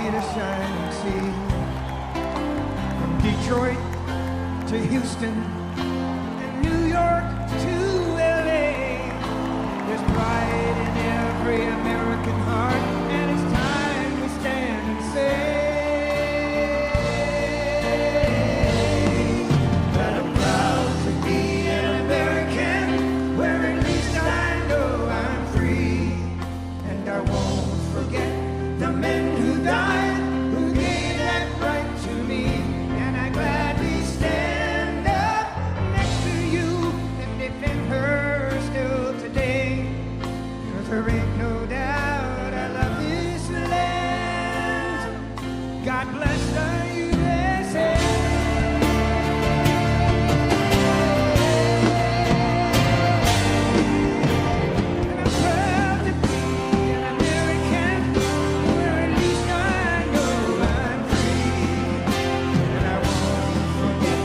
need a shining sea. From Detroit to Houston and New York to LA, there's pride in every American heart, and it's time we stand and say that I'm proud to be an American, where at least I know I'm free, and I won't forget the men who died, who gave that right to me, and I gladly stand up next to you and defend her still today, 'cause there ain't no doubt I love this land. God bless the USA. And I'm proud to be an American, where at least I know I'm free, and I won't forget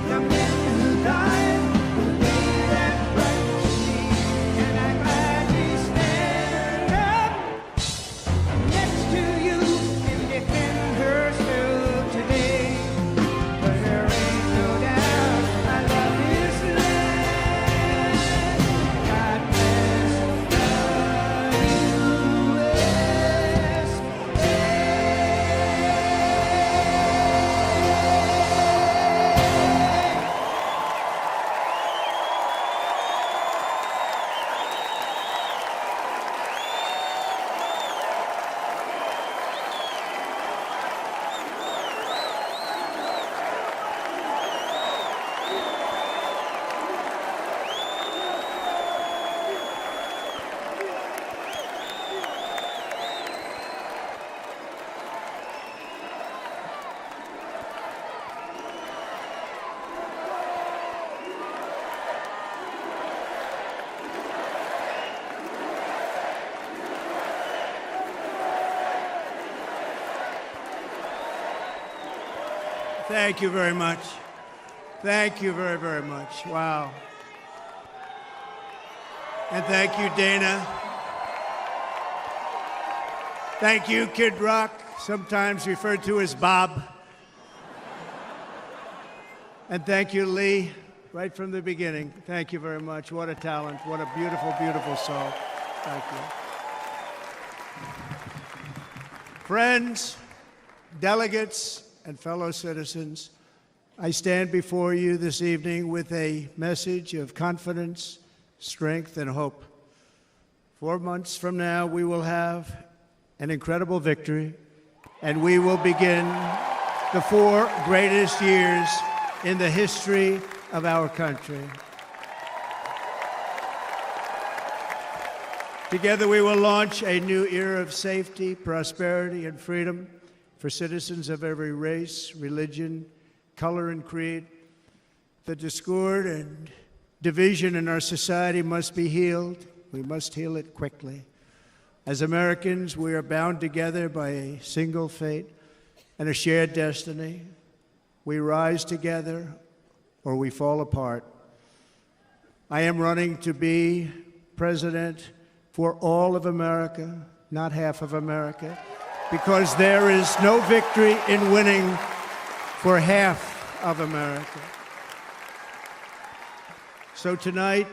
the men who died, who gave that right to me, and I gladly stand up next to you and defend her still today, 'cause there ain't no doubt I love this land. God bless the Thank you very much. Thank you very, very much. Wow. And thank you, Dana. Thank you, Kid Rock, sometimes referred to as Bob. And thank you, Lee, right from the beginning. Thank you very much. What a talent. What a beautiful, beautiful soul. Thank you. Friends, delegates, and fellow citizens, I stand before you this evening with a message of confidence, strength, and hope. 4 months from now, we will have an incredible victory, and we will begin the 4 greatest years in the history of our country. Together, we will launch a new era of safety, prosperity, and freedom for citizens of every race, religion, color, and creed. The discord and division in our society must be healed. We must heal it quickly. As Americans, we are bound together by a single fate and a shared destiny. We rise together or we fall apart. I am running to be president for all of America, not half of America, because there is no victory in winning for half of America. So tonight,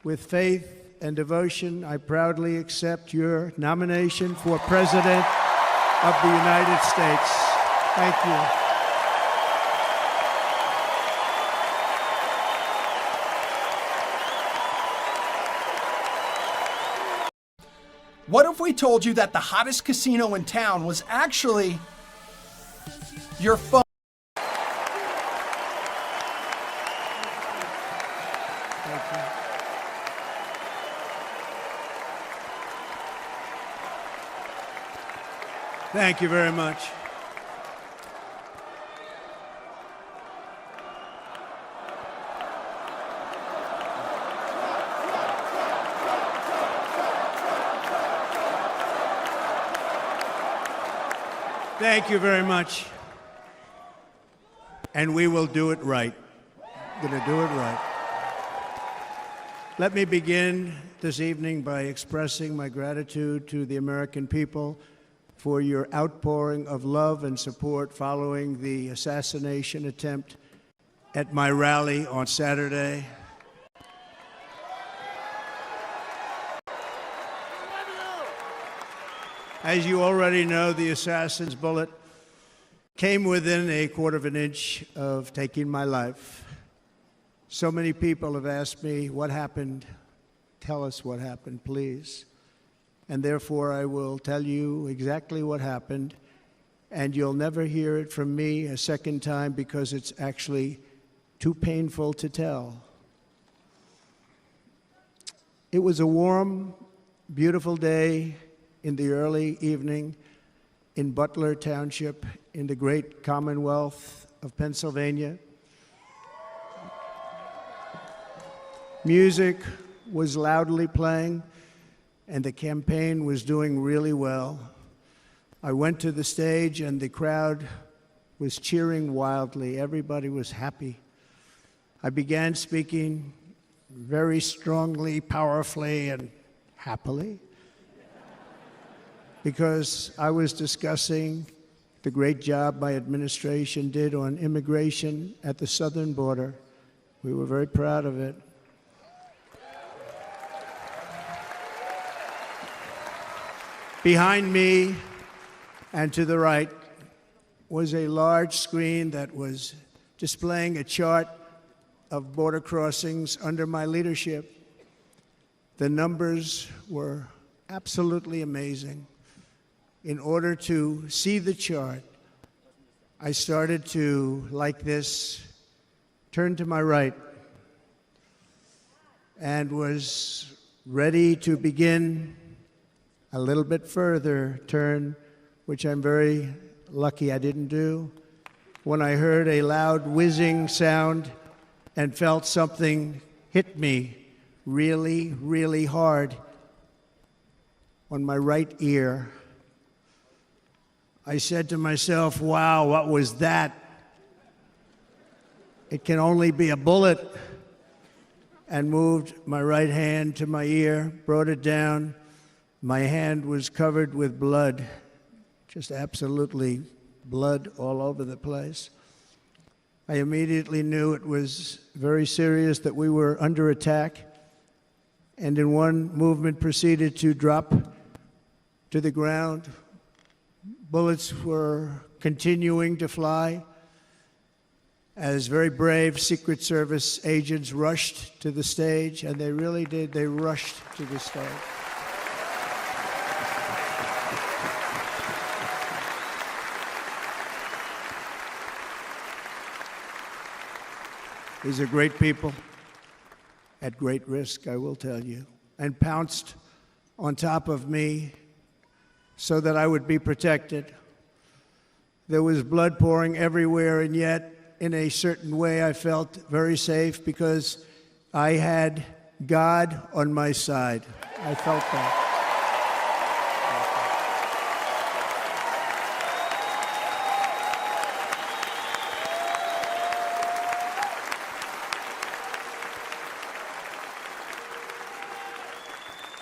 with faith and devotion, I proudly accept your nomination for President of the United States. Thank you. What if we told you that the hottest casino in town was actually your phone? Thank you very much. Thank you very much. And we will do it right. We're going to do it right. Let me begin this evening by expressing my gratitude to the American people for your outpouring of love and support following the assassination attempt at my rally on Saturday. As you already know, the assassin's bullet came within a quarter of an inch of taking my life. So many people have asked me, what happened? Tell us what happened, please. And therefore, I will tell you exactly what happened, and you'll never hear it from me a second time because it's actually too painful to tell. It was a warm, beautiful day in the early evening in Butler Township in the great Commonwealth of Pennsylvania. Music was loudly playing, and the campaign was doing really well. I went to the stage, and the crowd was cheering wildly. Everybody was happy. I began speaking very strongly, powerfully, and happily, because I was discussing the great job my administration did on immigration at the southern border. We were very proud of it. Behind me and to the right was a large screen that was displaying a chart of border crossings under my leadership. The numbers were absolutely amazing. In order to see the chart, I started to, like this, turn to my right and was ready to begin a little bit further turn, which I'm very lucky I didn't do, when I heard a loud whizzing sound and felt something hit me really, really hard on my right ear. I said to myself, wow, what was that? It can only be a bullet. And moved my right hand to my ear, brought it down. My hand was covered with blood, just absolutely blood all over the place. I immediately knew it was very serious, that we were under attack, and in one movement proceeded to drop to the ground. Bullets were continuing to fly as very brave Secret Service agents rushed to the stage, and they really did. They rushed to the stage. These are great people at great risk, I will tell you, and pounced on top of me so that I would be protected. There was blood pouring everywhere, and yet, in a certain way, I felt very safe because I had God on my side. I felt that.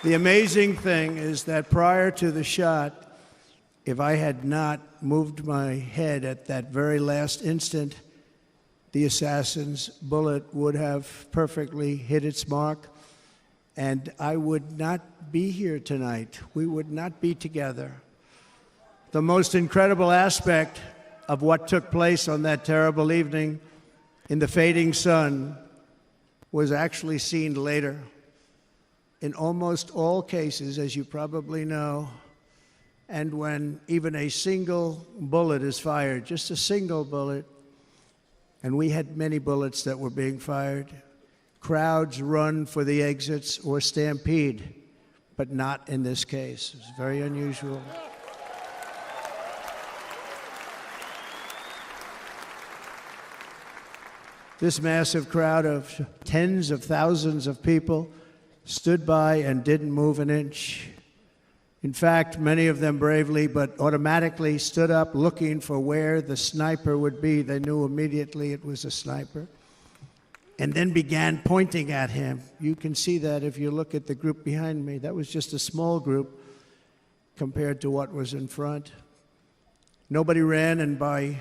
The amazing thing is that prior to the shot, if I had not moved my head at that very last instant, the assassin's bullet would have perfectly hit its mark, and I would not be here tonight. We would not be together. The most incredible aspect of what took place on that terrible evening in the fading sun was actually seen later. In almost all cases, as you probably know, and when even a single bullet is fired, just a single bullet, and we had many bullets that were being fired, crowds run for the exits or stampede, but not in this case. It's very unusual. This massive crowd of tens of thousands of people stood by and didn't move an inch. In fact, many of them bravely but automatically stood up looking for where the sniper would be. They knew immediately it was a sniper. And then began pointing at him. You can see that if you look at the group behind me. That was just a small group. compared to what was in front. Nobody ran, and by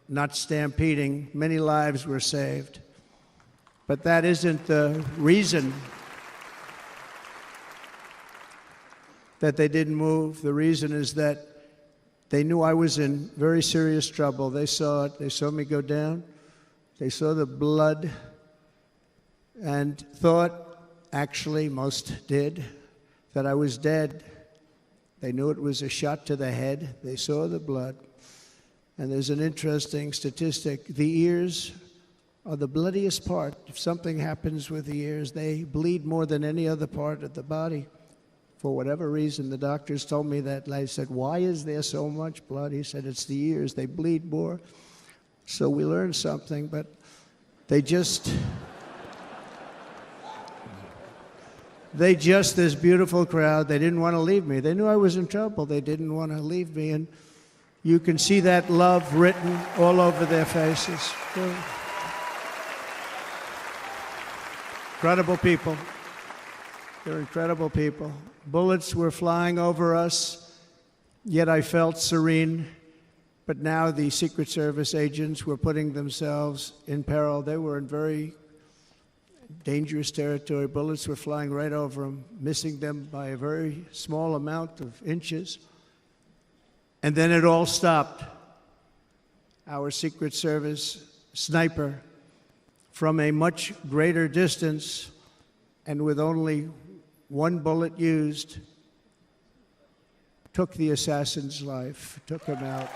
not stampeding, many lives were saved. But that isn't the reason that they didn't move. The reason is that they knew I was in very serious trouble. They saw it. They saw me go down. They saw the blood and thought, actually most did, that I was dead. They knew it was a shot to the head. They saw the blood. And there's an interesting statistic. The ears are the bloodiest part. If something happens with the ears, they bleed more than any other part of the body. For whatever reason, the doctors told me that. I said, why is there so much blood? He said, it's the ears. They bleed more. So we learned something, but they just, this beautiful crowd, they didn't want to leave me. They knew I was in trouble. They didn't want to leave me. And you can see that love written all over their faces. Incredible people. They're incredible people. Bullets were flying over us, yet I felt serene. But now the Secret Service agents were putting themselves in peril. They were in very dangerous territory. Bullets were flying right over them, missing them by a very small amount of inches. And then it all stopped. Our Secret Service sniper, from a much greater distance and with only one bullet used, took the assassin's life, took him out.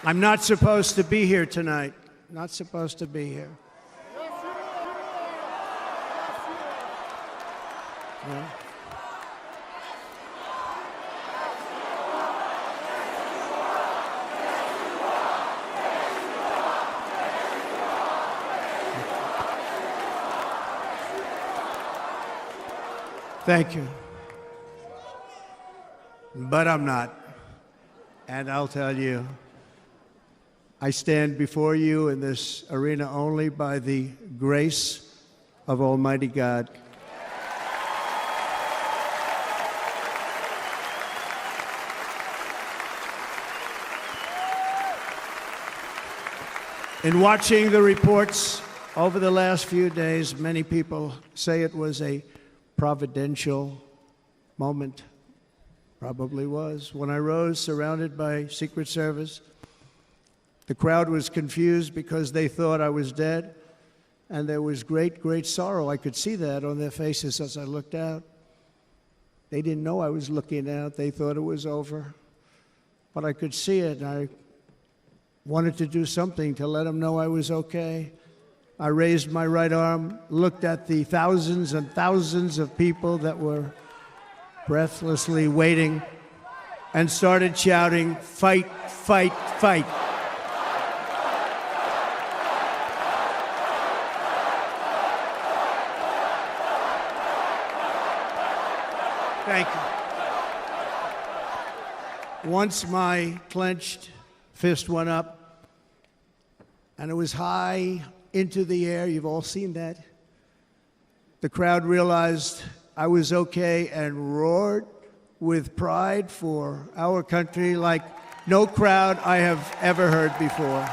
I'm not supposed to be here tonight. Not supposed to be here. Yeah. Thank you. But I'm not. And I'll tell you, I stand before you in this arena only by the grace of Almighty God. In watching the reports over the last few days, many people say it was a providential moment. Probably was. When I rose, surrounded by Secret Service, the crowd was confused because they thought I was dead, and there was great, great sorrow. I could see that on their faces as I looked out. They didn't know I was looking out. They thought it was over. But I could see it, and I wanted to do something to let them know I was okay. I raised my right arm, looked at the thousands and thousands of people that were breathlessly waiting, and started shouting, "Fight, fight, fight." Thank you. Once my clenched fist went up, and it was high into the air. You've all seen that. The crowd realized I was okay and roared with pride for our country like no crowd I have ever heard before.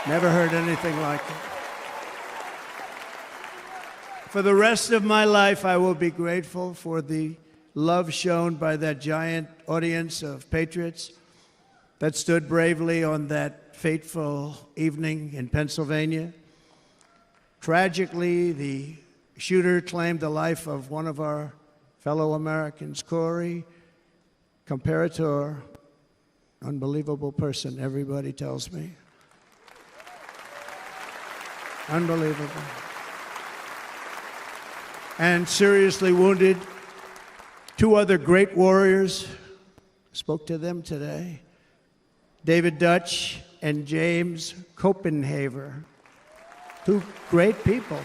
Never heard anything like it. For the rest of my life, I will be grateful for the love shown by that giant audience of patriots that stood bravely on that fateful evening in Pennsylvania. Tragically, the shooter claimed the life of one of our fellow Americans, Corey Comparator. Unbelievable person, everybody tells me. Unbelievable. And seriously wounded, two other great warriors. Spoke to them today. David Dutch and James Copenhaver, two great people.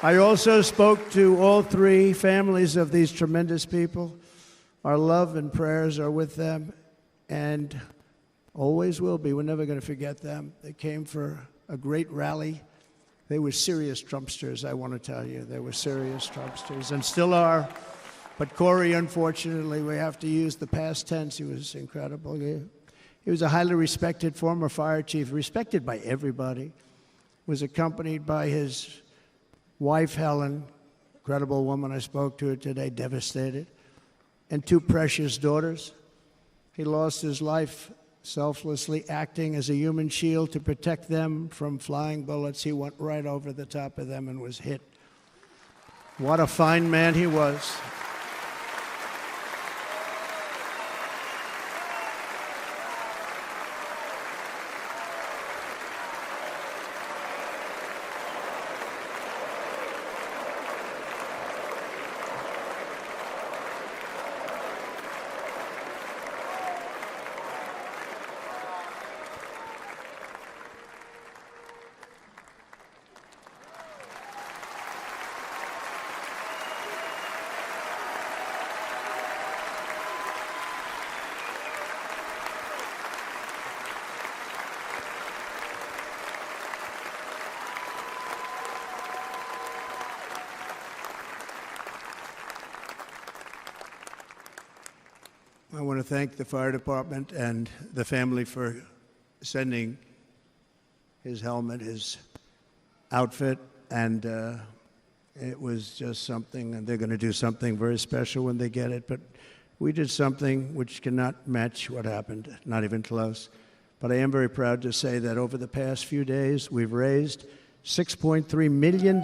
I also spoke to all three families of these tremendous people. Our love and prayers are with them, and Always will be. We're never going to forget them. They came for a great rally. They were serious Trumpsters, I want to tell you. They were serious Trumpsters and still are. But Corey, unfortunately, we have to use the past tense. He was incredible. He was a highly respected former fire chief, respected by everybody. Was accompanied by his wife, Helen, incredible woman. I spoke to her today, devastated, and two precious daughters. He lost his life selflessly acting as a human shield to protect them from flying bullets. He went right over the top of them and was hit. What a fine man he was. I want to thank the fire department and the family for sending his helmet, his outfit, and it was just something, and they're going to do something very special when they get it. But we did something which cannot match what happened, not even close. But I am very proud to say that over the past few days, we've raised $6.3 million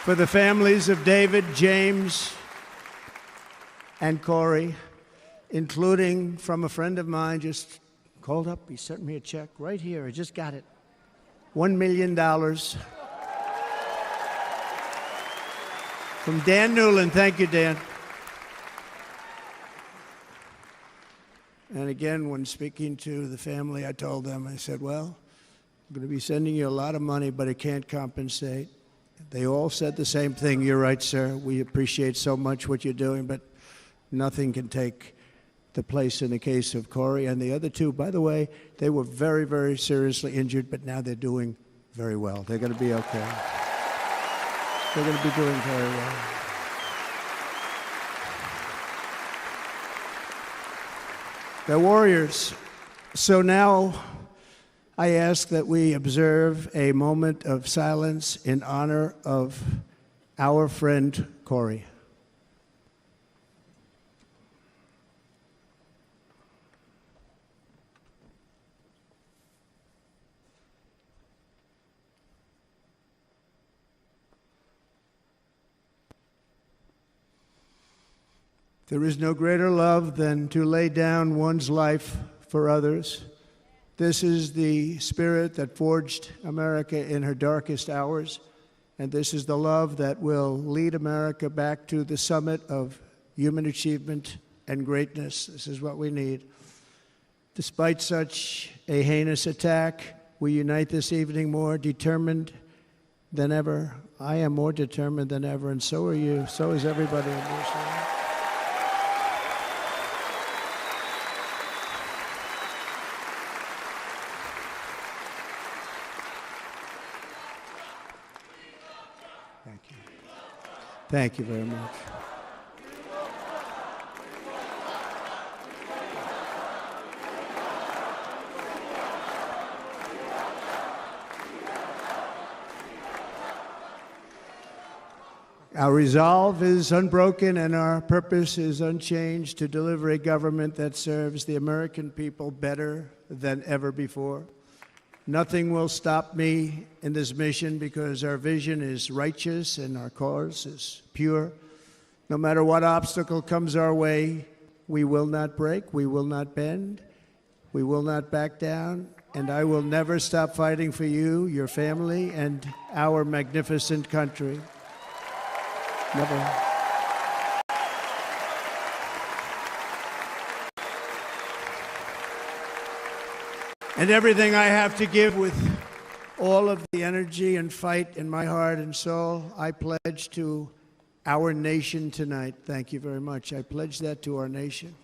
for the families of David, James, and Corey, including from a friend of mine just called up. He sent me a check right here. I just got it. $1 million from Dan Newland. Thank you, Dan. And again, when speaking to the family, I told them, I said, well, I'm going to be sending you a lot of money, but it can't compensate. They all said the same thing. You're right, sir. We appreciate so much what you're doing, but nothing can take the place in the case of Corey. And the other two, by the way, they were very, very seriously injured, but now they're doing very well. They're going to be okay. They're going to be doing very well. They're warriors. So now I ask that we observe a moment of silence in honor of our friend Corey. There is no greater love than to lay down one's life for others. This is the spirit that forged America in her darkest hours, and this is the love that will lead America back to the summit of human achievement and greatness. This is what we need. Despite such a heinous attack, we unite this evening more determined than ever. I am more determined than ever, and so are you. So is everybody in this room. Thank you very much. Our resolve is unbroken and our purpose is unchanged to deliver a government that serves the American people better than ever before. Nothing will stop me in this mission because our vision is righteous and our cause is pure. No matter what obstacle comes our way, we will not break, we will not bend, we will not back down, and I will never stop fighting for you, your family, and our magnificent country. Never. And everything I have to give with all of the energy and fight in my heart and soul, I pledge to our nation tonight. Thank you very much. I pledge that to our nation.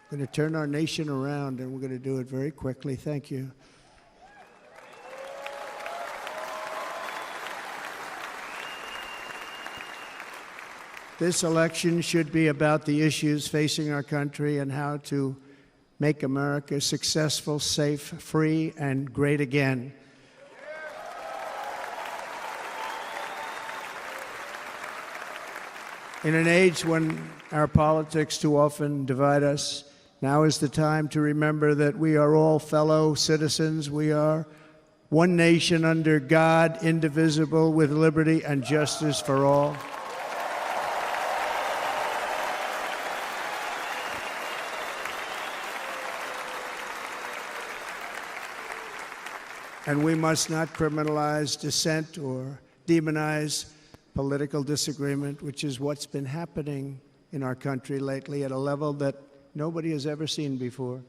We're going to turn our nation around, and we're going to do it very quickly. Thank you. This election should be about the issues facing our country and how to make America successful, safe, free, and great again. In an age when our politics too often divide us, now is the time to remember that we are all fellow citizens. We are one nation under God, indivisible, with liberty and justice for all. And we must not criminalize dissent or demonize political disagreement, which is what's been happening in our country lately at a level that nobody has ever seen before.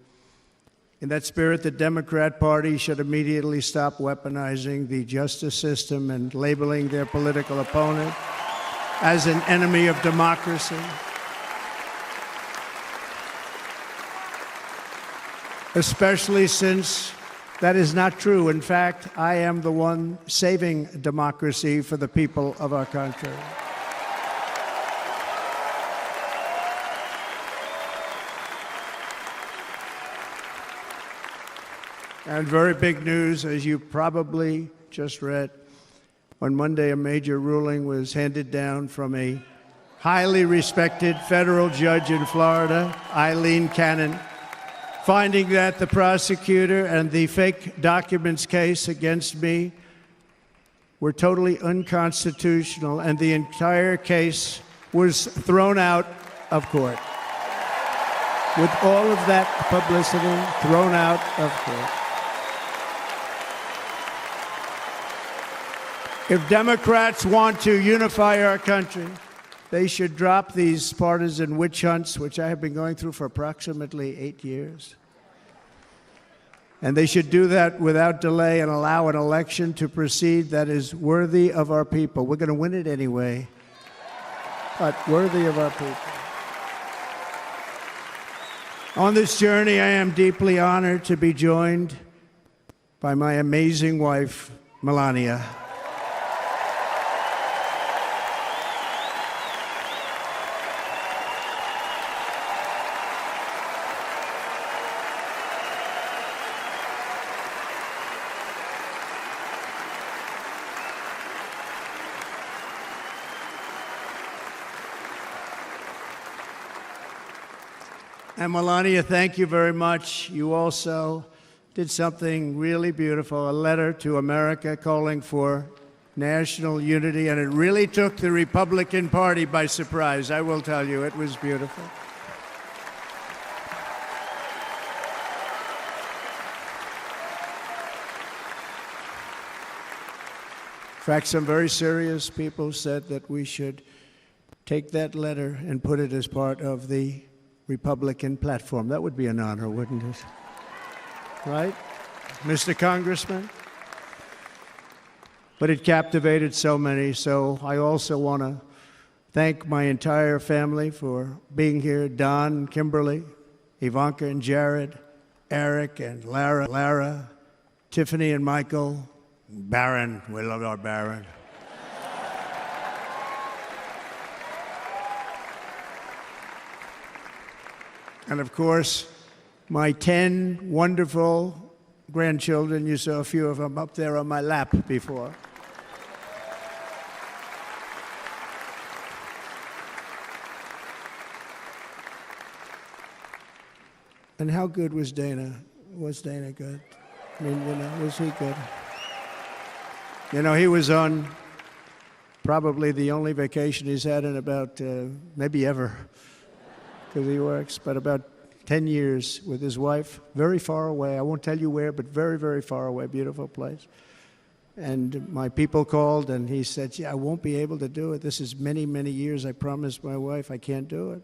In that spirit, the Democrat Party should immediately stop weaponizing the justice system and labeling their political opponent as an enemy of democracy. Especially since that is not true. In fact, I am the one saving democracy for the people of our country. And very big news, as you probably just read, on Monday a major ruling was handed down from a highly respected federal judge in Florida, Eileen Cannon, finding that the prosecutor and the fake documents case against me were totally unconstitutional, and the entire case was thrown out of court. With all of that publicity, thrown out of court. If Democrats want to unify our country, they should drop these partisan witch hunts, which I have been going through for approximately 8 years. And they should do that without delay and allow an election to proceed that is worthy of our people. We're going to win it anyway, but worthy of our people. On this journey, I am deeply honored to be joined by my amazing wife, Melania. And Melania, thank you very much. You also did something really beautiful, a letter to America calling for national unity, and it really took the Republican Party by surprise. I will tell you, it was beautiful. In fact, some very serious people said that we should take that letter and put it as part of the Republican platform. That would be an honor, wouldn't it? Right, Mr. Congressman? But it captivated so many, so I also want to thank my entire family for being here. Don, Kimberly, Ivanka and Jared, Eric and Lara, Tiffany and Michael, Barron. We love our Barron. And of course, my 10 wonderful grandchildren. You saw a few of them up there on my lap before. And how good was Dana? Was Dana good? I mean, was he good? He was on probably the only vacation he's had in about, maybe ever, because he works, but about 10 years with his wife, very far away. I won't tell you where, but very, very far away, beautiful place. And my people called, and he said, I won't be able to do it. This is many, many years. I promised my wife I can't do it.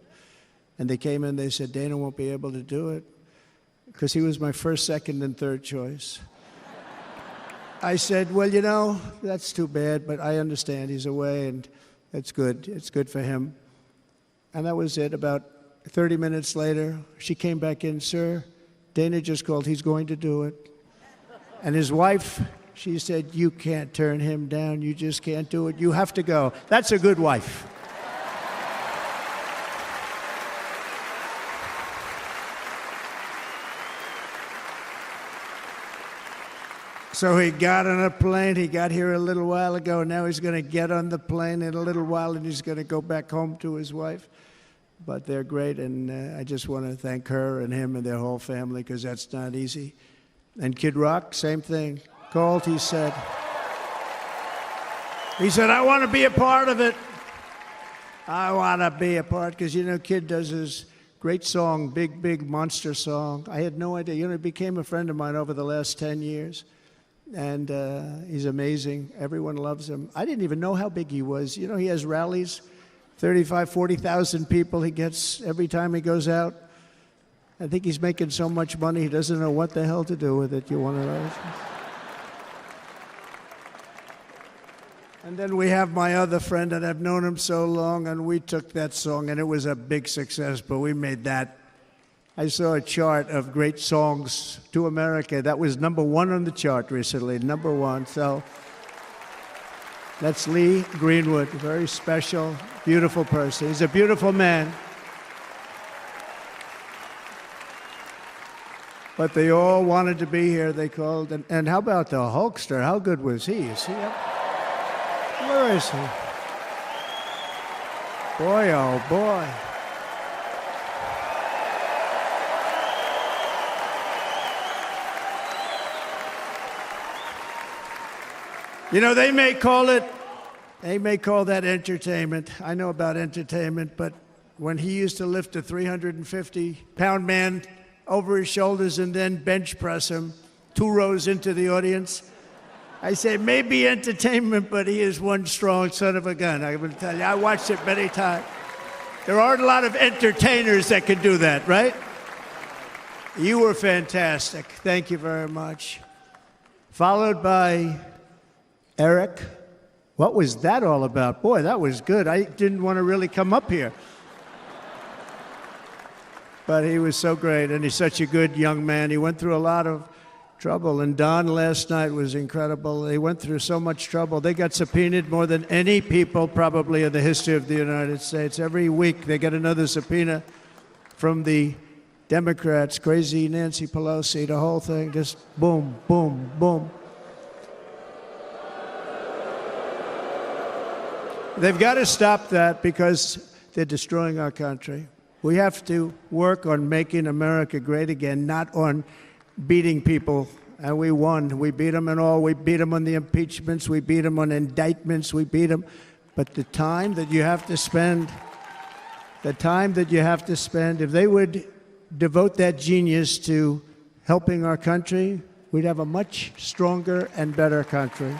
And they came in, they said, Dana won't be able to do it, because he was my first, second, and third choice. I said, well, that's too bad, but I understand he's away, and It's good. It's good for him. And that was it. About 30 minutes later, she came back in, sir, Dana just called. He's going to do it. And his wife, she said, you can't turn him down. You just can't do it. You have to go. That's a good wife. So he got on a plane. He got here a little while ago. Now he's going to get on the plane in a little while, and he's going to go back home to his wife. But they're great, and I just want to thank her and him and their whole family, because that's not easy. And Kid Rock, same thing. Called, he said, I want to be a part of it. I want to be a part, because, you know, Kid does his great song, Big, Big Monster song. I had no idea. You know, he became a friend of mine over the last 10 years. And he's amazing. Everyone loves him. I didn't even know how big he was. You know, he has rallies, 35, 40,000 people he gets every time he goes out. I think he's making so much money, he doesn't know what the hell to do with it. You want to know? And then we have my other friend, and I've known him so long, and we took that song, and it was a big success, but we made that. I saw a chart of great songs to America. That was #1 on the chart recently, #1. So that's Lee Greenwood, a very special, beautiful person. He's a beautiful man. But they all wanted to be here. They called. And how about the Hulkster? How good was he? Is he up? Where is he? Boy, oh boy. You know, they may call that entertainment. I know about entertainment, but when he used to lift a 350-pound man over his shoulders and then bench press him 2 rows into the audience, I say, maybe entertainment, but he is one strong son of a gun. I will tell you, I watched it many times. There aren't a lot of entertainers that can do that, right? You were fantastic. Thank you very much. Followed by Eric. What was that all about? Boy, that was good. I didn't want to really come up here. But he was so great, and he's such a good young man. He went through a lot of trouble, and Don last night was incredible. They went through so much trouble. They got subpoenaed more than any people probably in the history of the United States. Every week they get another subpoena from the Democrats, crazy Nancy Pelosi, the whole thing, just boom, boom, boom. They've got to stop that because they're destroying our country. We have to work on making America great again, not on beating people. And we won. We beat them and all. We beat them on the impeachments. We beat them on indictments. We beat them. But the time that you have to spend, if they would devote that genius to helping our country, we'd have a much stronger and better country.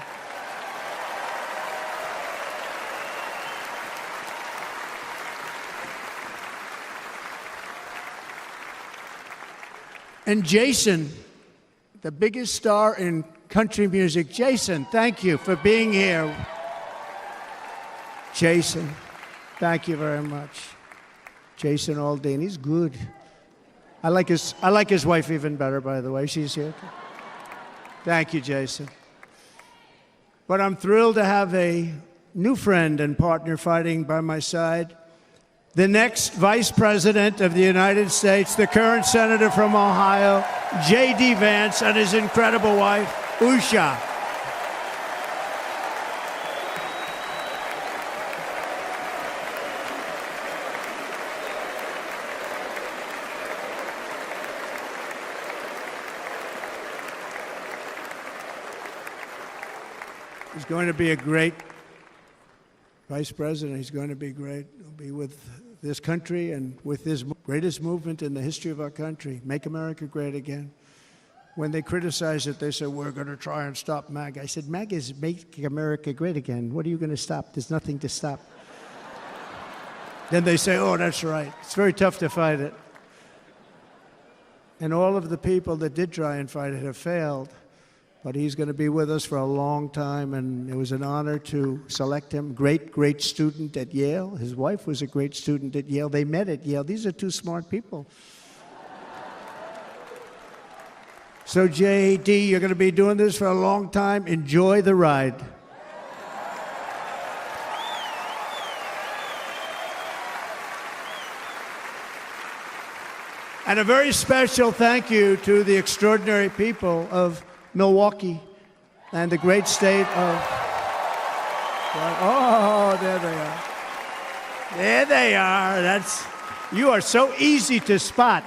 And Jason, the biggest star in country music. Jason, thank you for being here. Jason, thank you very much. Jason Aldean, he's good. I like his wife even better, by the way. She's here. Thank you, Jason. But I'm thrilled to have a new friend and partner fighting by my side. The next Vice President of the United States, the current Senator from Ohio, J.D. Vance, and his incredible wife, Usha. He's going to be a great Vice President. He's going to be great. He'll be with this country and with this greatest movement in the history of our country, Make America Great Again. When they criticize it, they say, we're going to try and stop MAGA. I said, MAGA is Make America Great Again. What are you going to stop? There's nothing to stop. Then they say, oh, that's right. It's very tough to fight it. And all of the people that did try and fight it have failed. but he's going to be with us for a long time, and it was an honor to select him. Great student at Yale. His wife was a great student at Yale. They met at Yale. These are two smart people. So, J.D., you're going to be doing this for a long time. Enjoy the ride. And a very special thank you to the extraordinary people of Milwaukee and the great state of... Oh, there they are. There they are. You are so easy to spot.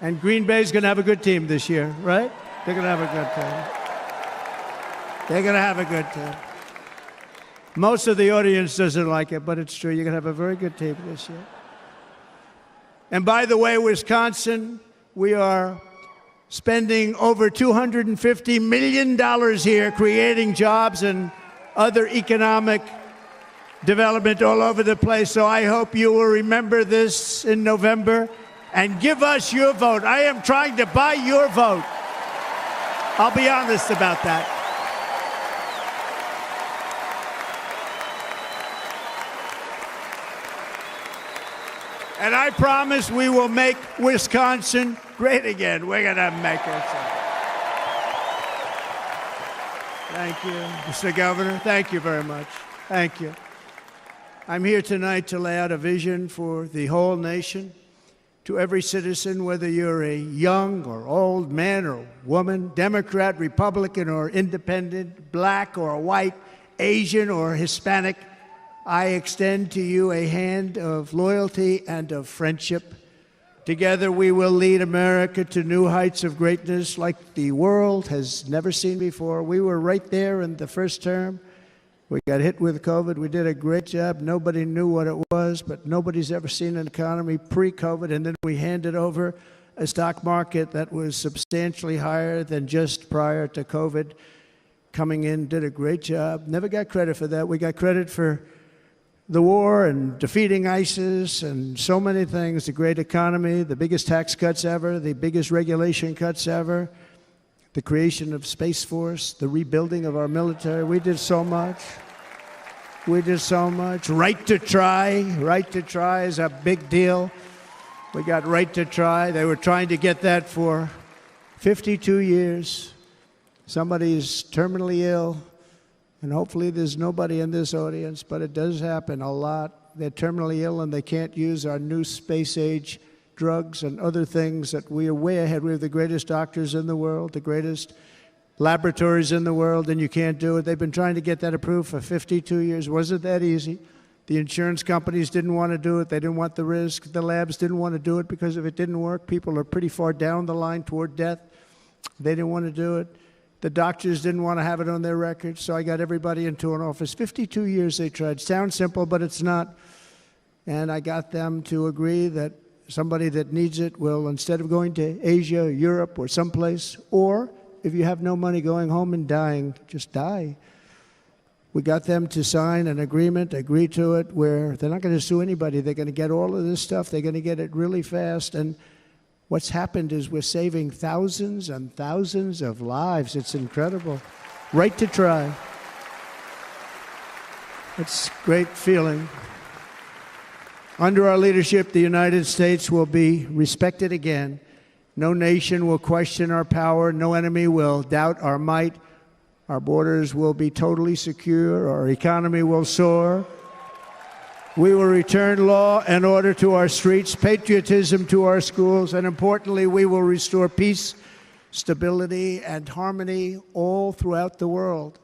And Green Bay's going to have a good team this year, right? They're going to have a good team. They're going to have a good team. Most of the audience doesn't like it, but it's true. You're going to have a very good team this year. And by the way, Wisconsin, we are spending over $250 million here creating jobs and other economic development all over the place. So I hope you will remember this in November and give us your vote. I am trying to buy your vote. I'll be honest about that. And I promise we will make Wisconsin great again. We're going to make it. Thank you, Mr. Governor. Thank you very much. Thank you. I'm here tonight to lay out a vision for the whole nation. To every citizen, whether you're a young or old man or woman, Democrat, Republican, or independent, black or white, Asian or Hispanic, I extend to you a hand of loyalty and of friendship. Together we will lead America to new heights of greatness like the world has never seen before. We were right there in the first term. We got hit with COVID. We did a great job. Nobody knew what it was, but nobody's ever seen an economy pre-COVID. And then we handed over a stock market that was substantially higher than just prior to COVID. Coming in, did a great job. Never got credit for that. We got credit for the war and defeating ISIS and so many things, the great economy, the biggest tax cuts ever, the biggest regulation cuts ever, the creation of Space Force, the rebuilding of our military. We did so much. We did so much. Right to try. Right to try is a big deal. We got right to try. They were trying to get that for 52 years. Somebody's terminally ill. And hopefully there's nobody in this audience, but it does happen a lot. They're terminally ill and they can't use our new space-age drugs and other things that we are way ahead. We have the greatest doctors in the world, the greatest laboratories in the world, and you can't do it. They've been trying to get that approved for 52 years. Wasn't that easy? The insurance companies didn't want to do it. They didn't want the risk. The labs didn't want to do it because if it didn't work, people are pretty far down the line toward death. They didn't want to do it. The doctors didn't want to have it on their records, so I got everybody into an office. 52 years they tried. Sounds simple, but it's not. And I got them to agree that somebody that needs it will, instead of going to Asia, Europe, or someplace, or if you have no money going home and dying, just die. We got them to sign an agreement, agree to it, where they're not going to sue anybody. They're going to get all of this stuff. They're going to get it really fast. And what's happened is we're saving thousands and thousands of lives. It's incredible. Right to try. It's a great feeling. Under our leadership, the United States will be respected again. No nation will question our power. No enemy will doubt our might. Our borders will be totally secure. Our economy will soar. We will return law and order to our streets, patriotism to our schools, and importantly, we will restore peace, stability, and harmony all throughout the world.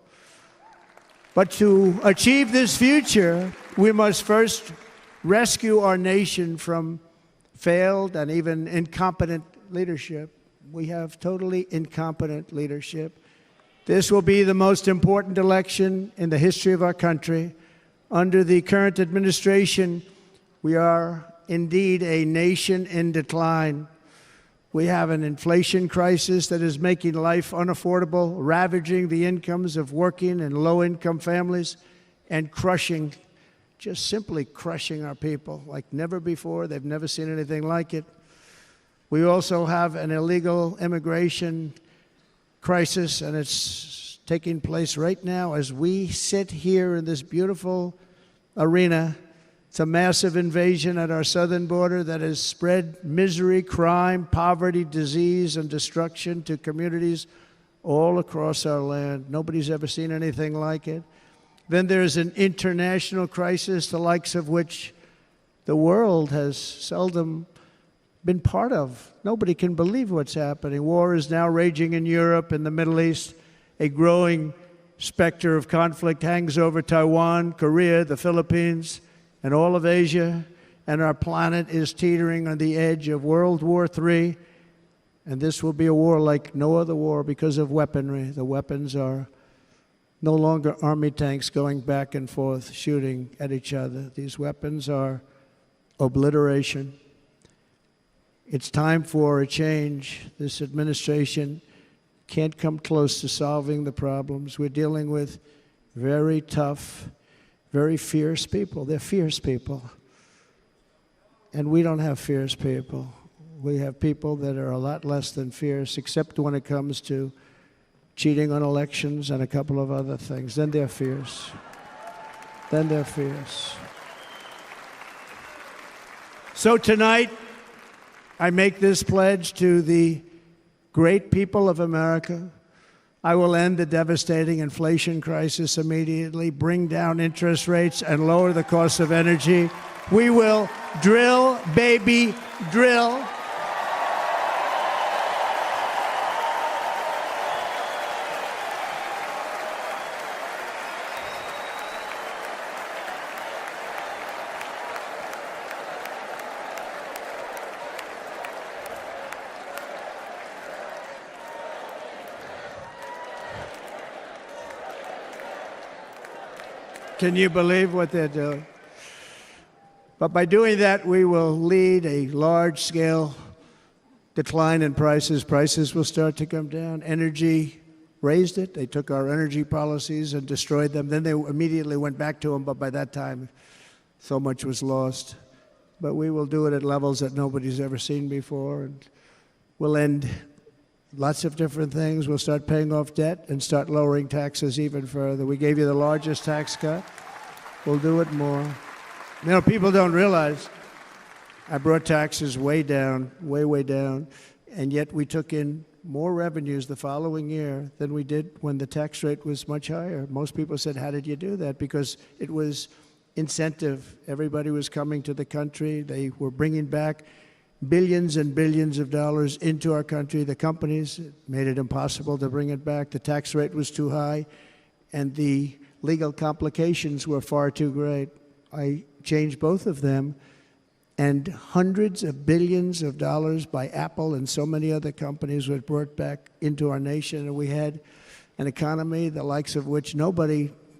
But to achieve this future, we must first rescue our nation from failed and even incompetent leadership. We have totally incompetent leadership. This will be the most important election in the history of our country. Under the current administration, we are indeed a nation in decline. We have an inflation crisis that is making life unaffordable, ravaging the incomes of working and low-income families, and crushing, just simply crushing our people like never before. They've never seen anything like it. We also have an illegal immigration crisis, and it's taking place right now as we sit here in this beautiful arena. It's a massive invasion at our southern border that has spread misery, crime, poverty, disease, and destruction to communities all across our land. Nobody's ever seen anything like it. Then there's an international crisis, the likes of which the world has seldom been part of. Nobody can believe what's happening. War is now raging in Europe and the Middle East. A growing specter of conflict hangs over Taiwan, Korea, the Philippines, and all of Asia. And our planet is teetering on the edge of World War III. And this will be a war like no other war because of weaponry. The weapons are no longer army tanks going back and forth shooting at each other. These weapons are obliteration. It's time for a change. This administration can't come close to solving the problems. We're dealing with very tough, very fierce people. They're fierce people. And we don't have fierce people. We have people that are a lot less than fierce, except when it comes to cheating on elections and a couple of other things. Then they're fierce. Then they're fierce. So tonight, I make this pledge to the great people of America. I will end the devastating inflation crisis immediately, bring down interest rates, and lower the cost of energy. We will drill, baby, drill. Can you believe what they're doing? But by doing that, we will lead a large-scale decline in prices. Prices will start to come down. Energy raised it. They took our energy policies and destroyed them. Then they immediately went back to them, but by that time, so much was lost. But we will do it at levels that nobody's ever seen before, and we'll end lots of different things. We'll start paying off debt and start lowering taxes even further. We gave you the largest tax cut. We'll do it more. You know, people don't realize I brought taxes way down, way down, and yet we took in more revenues the following year than we did when the tax rate was much higher. Most people said, how did you do that? Because it was incentive. Everybody was coming to the country. They were bringing back billions and billions of dollars into our country. The companies made it impossible to bring it back. The tax rate was too high, and the legal complications were far too great. I changed both of them, and hundreds of billions of dollars by Apple and so many other companies were brought back into our nation, and we had an economy the likes of which no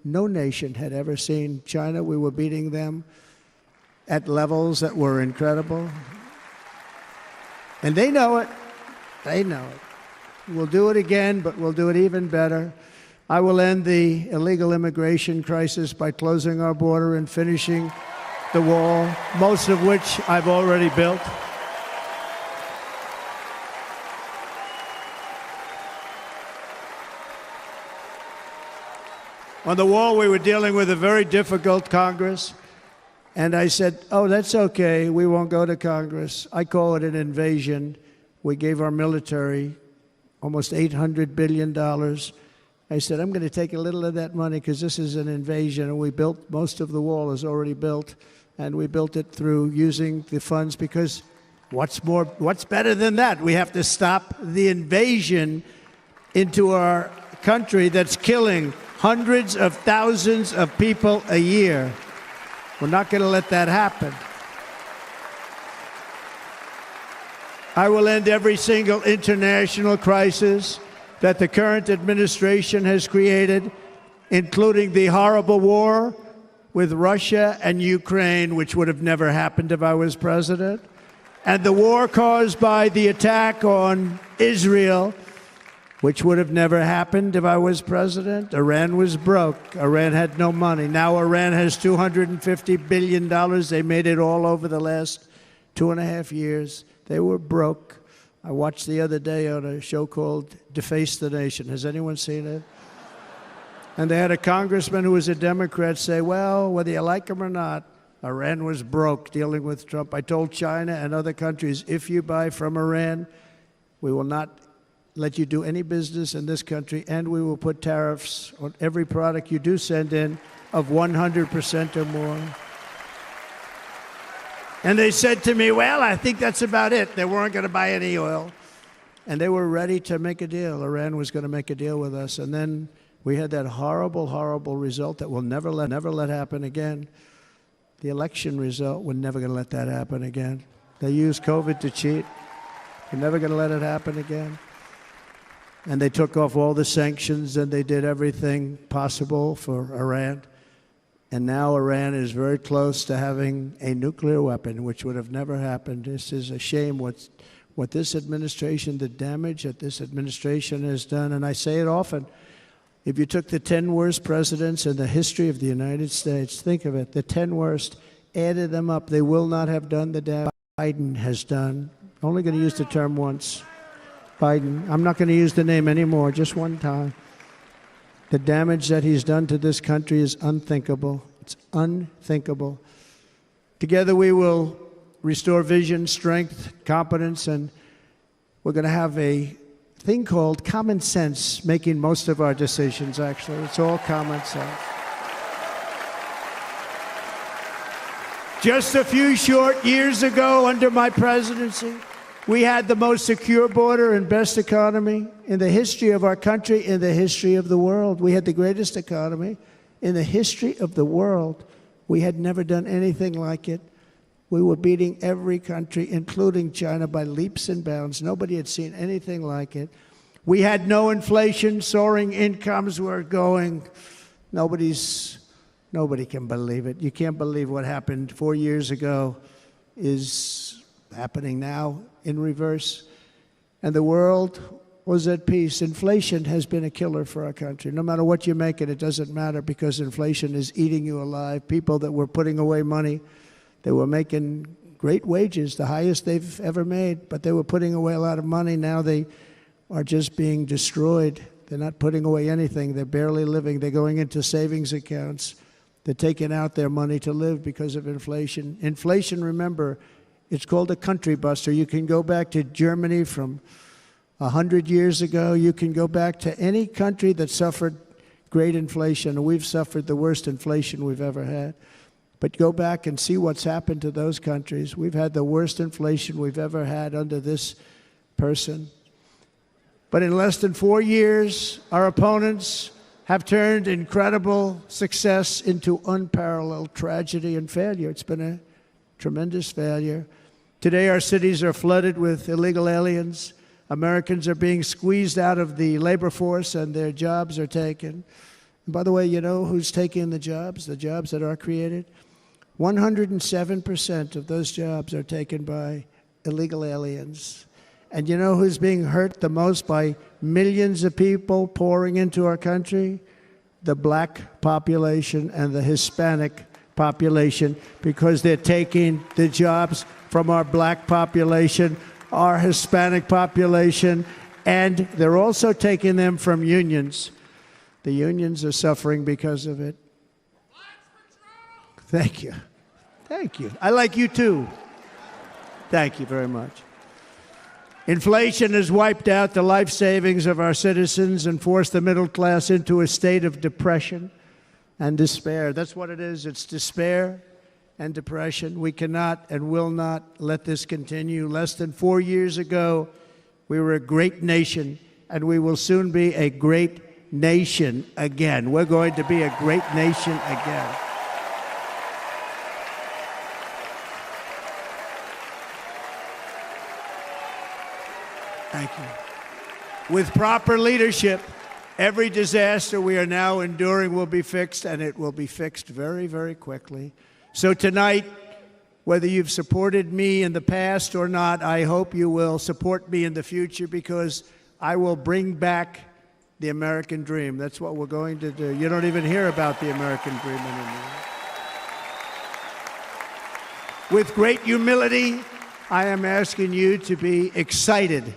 nation had ever seen. China, we were beating them at levels that were incredible. And they know it. They know it. We'll do it again, but we'll do it even better. I will end the illegal immigration crisis by closing our border and finishing the wall, most of which I've already built. On the wall, we were dealing with a very difficult Congress. And I said, oh, that's okay. We won't go to Congress. I call it an invasion. We gave our military almost $800 billion. I said, I'm going to take a little of that money because this is an invasion. And we built, most of the wall is already built. And we built it through using the funds because what's better than that? We have to stop the invasion into our country that's killing hundreds of thousands of people a year. We're not going to let that happen. I will end every single international crisis that the current administration has created, including the horrible war with Russia and Ukraine, which would have never happened if I was president, and the war caused by the attack on Israel, which would have never happened if I was president. Iran was broke. Iran had no money. Now Iran has $250 billion. They made it all over the last 2.5 years. They were broke. I watched the other day on a show called Deface the Nation. Has anyone seen it? And they had a congressman who was a Democrat say, well, whether you like him or not, Iran was broke dealing with Trump. I told China and other countries, if you buy from Iran, we will not let you do any business in this country, and we will put tariffs on every product you do send in of 100% or more. And they said to me, well, I think that's about it. They weren't going to buy any oil. And they were ready to make a deal. Iran was going to make a deal with us. And then we had that horrible, horrible result that we'll never let happen again. The election result, we're never going to let that happen again. They used COVID to cheat. We're never going to let it happen again. And they took off all the sanctions, and they did everything possible for Iran. And now Iran is very close to having a nuclear weapon, which would have never happened. This is a shame what this administration, the damage that this administration has done. And I say it often, if you took the 10 worst presidents in the history of the United States, think of it, the 10 worst, added them up, they will not have done the damage Biden has done. I'm only going to use the term once. Biden. I'm not going to use the name anymore, just one time. The damage that he's done to this country is unthinkable. It's unthinkable. Together we will restore vision, strength, competence, and we're going to have a thing called common sense making most of our decisions, actually. It's all common sense. Just a few short years ago, under my presidency, we had the most secure border and best economy in the history of our country, in the history of the world. We had the greatest economy in the history of the world. We had never done anything like it. We were beating every country, including China, by leaps and bounds. Nobody had seen anything like it. We had no inflation, soaring incomes were going. Nobody can believe it. You can't believe what happened 4 years ago is happening now in reverse. And the world was at peace. Inflation has been a killer for our country. No matter what you make it doesn't matter, because inflation is eating you alive. People that were putting away money, they were making great wages, the highest they've ever made, but they were putting away a lot of money. Now they are just being destroyed. They're not putting away anything. They're barely living. They're going into savings accounts. They're taking out their money to live because of inflation. Inflation, remember, it's called a country buster. You can go back to Germany from 100 years ago. You can go back to any country that suffered great inflation. We've suffered the worst inflation we've ever had. But go back and see what's happened to those countries. We've had the worst inflation we've ever had under this person. But in less than 4 years, our opponents have turned incredible success into unparalleled tragedy and failure. It's been a tremendous failure. Today, our cities are flooded with illegal aliens. Americans are being squeezed out of the labor force, and their jobs are taken. And by the way, you know who's taking the jobs that are created? 107% of those jobs are taken by illegal aliens. And you know who's being hurt the most by millions of people pouring into our country? The black population and the Hispanic population, because they're taking the jobs from our black population, our Hispanic population, and they're also taking them from unions. The unions are suffering because of it. Thank you. Thank you. I like you too. Thank you very much. Inflation has wiped out the life savings of our citizens and forced the middle class into a state of depression and despair. That's what it is. It's despair and depression. We cannot and will not let this continue. Less than 4 years ago, we were a great nation, and we will soon be a great nation again. We're going to be a great nation again. Thank you. With proper leadership, every disaster we are now enduring will be fixed, and it will be fixed very, very quickly. So tonight, whether you've supported me in the past or not, I hope you will support me in the future, because I will bring back the American dream. That's what we're going to do. You don't even hear about the American dream anymore. With great humility I am asking you to be excited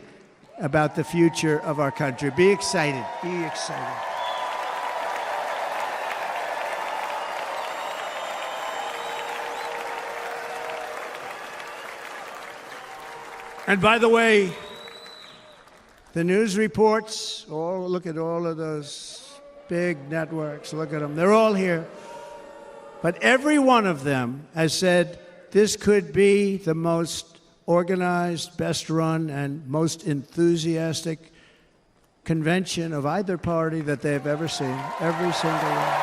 about the future of our country. Be excited. Be excited. And by the way, the news reports, look at all of those big networks. Look at them. They're all here. But every one of them has said this could be the most organized, best run, and most enthusiastic convention of either party that they've ever seen. Every single one.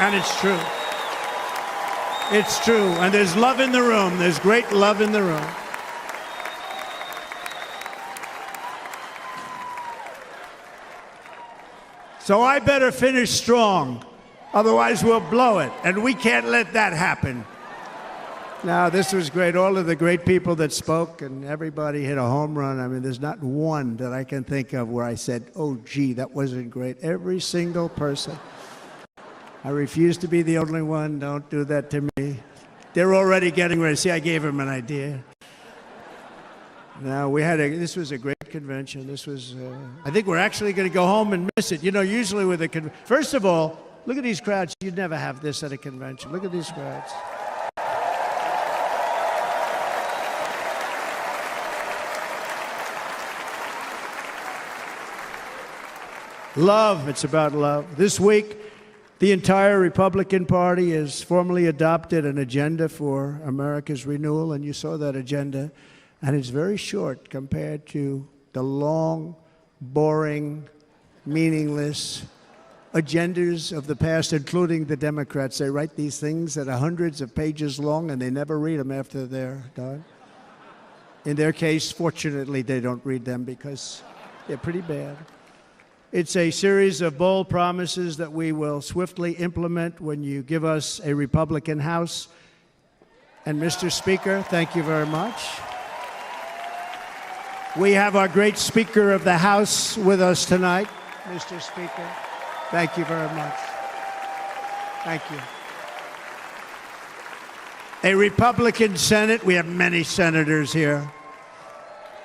And it's true. It's true. And there's love in the room. There's great love in the room. So I better finish strong. Otherwise, we'll blow it. And we can't let that happen. Now, this was great. All of the great people that spoke, and everybody hit a home run. I mean, there's not one that I can think of where I said, oh, gee, that wasn't great. Every single person. I refuse to be the only one. Don't do that to me. They're already getting ready. See, I gave them an idea. Now, this was a great convention. This was, I think we're actually going to go home and miss it. You know, usually with a convention, first of all, look at these crowds. You'd never have this at a convention. Look at these crowds. Love. It's about love. This week, the entire Republican Party has formally adopted an agenda for America's renewal, and you saw that agenda. And it's very short compared to the long, boring, meaningless agendas of the past, including the Democrats. They write these things that are hundreds of pages long, and they never read them after they're done. In their case, fortunately, they don't read them because they're pretty bad. It's a series of bold promises that we will swiftly implement when you give us a Republican House. And Mr. Speaker, thank you very much. We have our great Speaker of the House with us tonight. Mr. Speaker, thank you very much. Thank you. A Republican Senate, we have many senators here.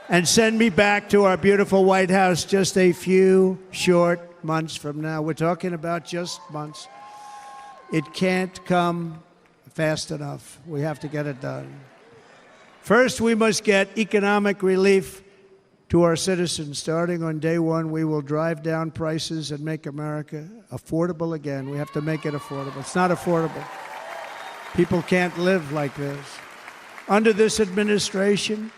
And send me back to our beautiful White House just a few short months from now. We're talking about just months. It can't come fast enough. We have to get it done. First, we must get economic relief to our citizens. Starting on day one, we will drive down prices and make America affordable again. We have to make it affordable. It's not affordable. People can't live like this. Under this administration,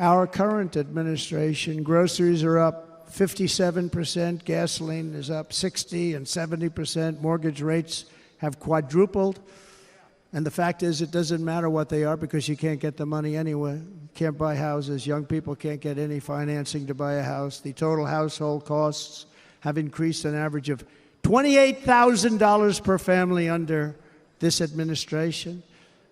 our current administration, groceries are up 57%, gasoline is up 60 and 70%, mortgage rates have quadrupled. And the fact is, it doesn't matter what they are because you can't get the money anyway. You can't buy houses. Young people can't get any financing to buy a house. The total household costs have increased an average of $28,000 per family under this administration.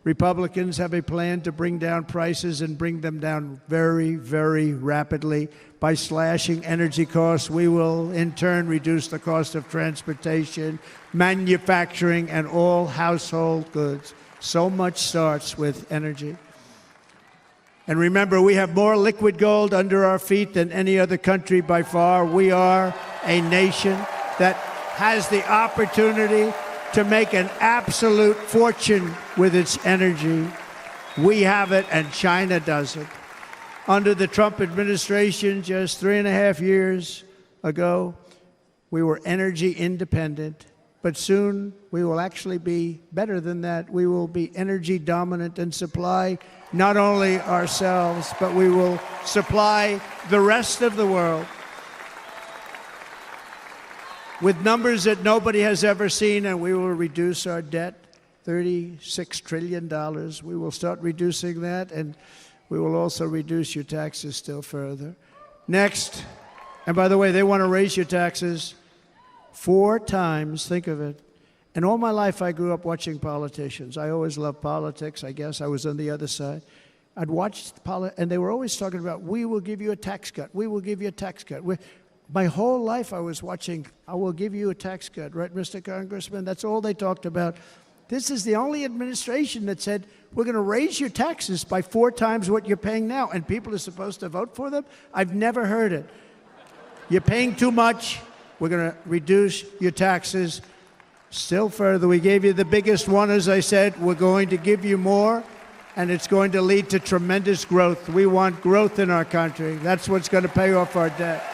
Republicans have a plan to bring down prices and bring them down very, very rapidly. By slashing energy costs, we will in turn reduce the cost of transportation, manufacturing, and all household goods. So much starts with energy. And remember, we have more liquid gold under our feet than any other country by far. We are a nation that has the opportunity to make an absolute fortune with its energy. We have it, and China doesn't. Under the Trump administration, just 3.5 years ago, we were energy independent. But soon, we will actually be better than that. We will be energy dominant and supply not only ourselves, but we will supply the rest of the world with numbers that nobody has ever seen, and we will reduce our debt, $36 trillion. We will start reducing that, and we will also reduce your taxes still further. Next, and by the way, they want to raise your taxes 4 times, think of it. And all my life I grew up watching politicians. I always loved politics, I guess. I was on the other side. I'd watch and they were always talking about, we will give you a tax cut. We will give you a tax cut. My whole life I was watching, I will give you a tax cut, right, Mr. Congressman? That's all they talked about. This is the only administration that said, we're going to raise your taxes by 4 times what you're paying now, and people are supposed to vote for them? I've never heard it. You're paying too much. We're going to reduce your taxes still further. We gave you the biggest one, as I said. We're going to give you more, and it's going to lead to tremendous growth. We want growth in our country. That's what's going to pay off our debt.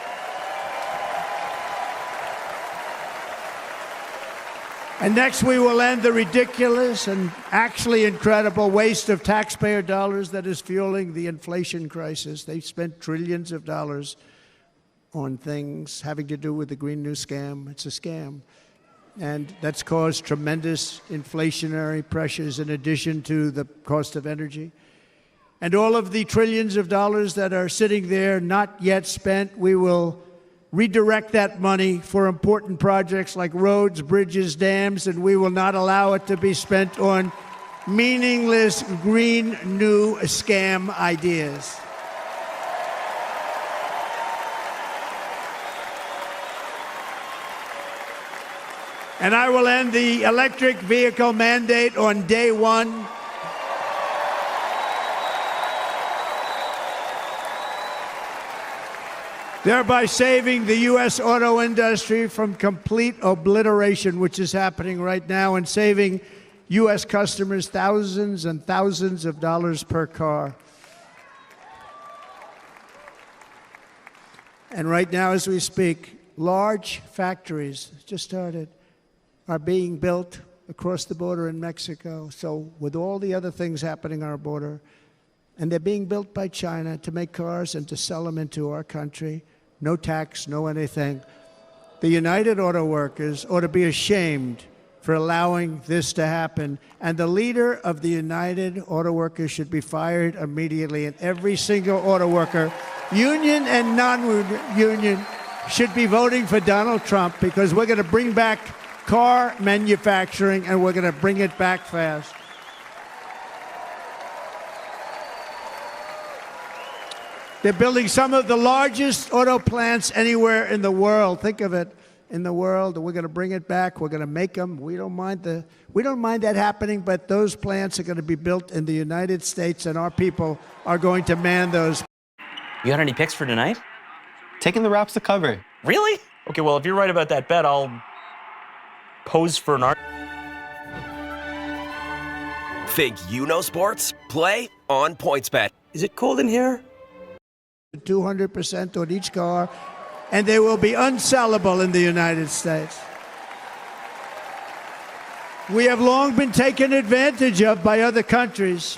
And next, we will end the ridiculous and actually incredible waste of taxpayer dollars that is fueling the inflation crisis. They've spent trillions of dollars on things having to do with the Green New Scam. It's a scam. And that's caused tremendous inflationary pressures in addition to the cost of energy. And all of the trillions of dollars that are sitting there not yet spent, we will redirect that money for important projects like roads, bridges, dams, and we will not allow it to be spent on meaningless Green New Scam ideas. And I will end the electric vehicle mandate on day one. Thereby saving the U.S. auto industry from complete obliteration, which is happening right now, and saving U.S. customers thousands and thousands of dollars per car. And right now, as we speak, large factories just started are being built across the border in Mexico. So with all the other things happening on our border, and they're being built by China to make cars and to sell them into our country. No tax, no anything. The United Auto Workers ought to be ashamed for allowing this to happen. And the leader of the United Auto Workers should be fired immediately. And every single auto worker, union and non-union, should be voting for Donald Trump, because we're going to bring back car manufacturing, and we're going to bring it back fast. They're building some of the largest auto plants anywhere in the world. Think of it, in the world. We're going to bring it back. We're going to make them. We don't mind that happening, but those plants are going to be built in the United States, and our people are going to man those. You got any picks for tonight? Taking the Raps to cover. Really? Okay, well, if you're right about that bet, I'll pose for an art. Think you know sports? Play on PointsBet. Is it cold in here? 200% on each car, and they will be unsellable in the United States. We have long been taken advantage of by other countries.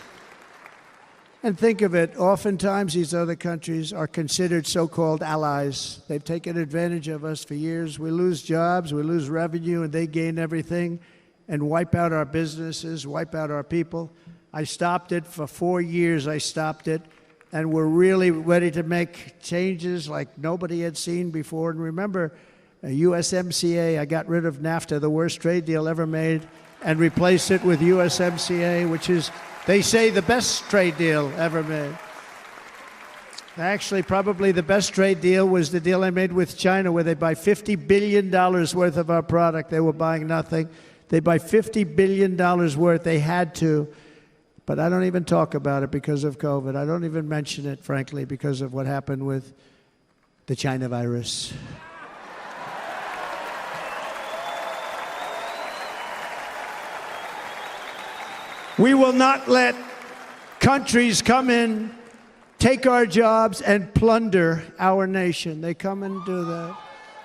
And think of it, oftentimes these other countries are considered so-called allies. They've taken advantage of us for years. We lose jobs, we lose revenue, and they gain everything and wipe out our businesses, wipe out our people. I stopped it for 4 years. I stopped it. And we're really ready to make changes like nobody had seen before. And remember, USMCA, I got rid of NAFTA, the worst trade deal ever made, and replaced it with USMCA, which is, they say, the best trade deal ever made. Actually, probably the best trade deal was the deal I made with China, where they buy $50 billion worth of our product. They were buying nothing. They buy $50 billion worth. They had to. But I don't even talk about it because of COVID. I don't even mention it, frankly, because of what happened with the China virus. We will not let countries come in, take our jobs, and plunder our nation. They come and do that.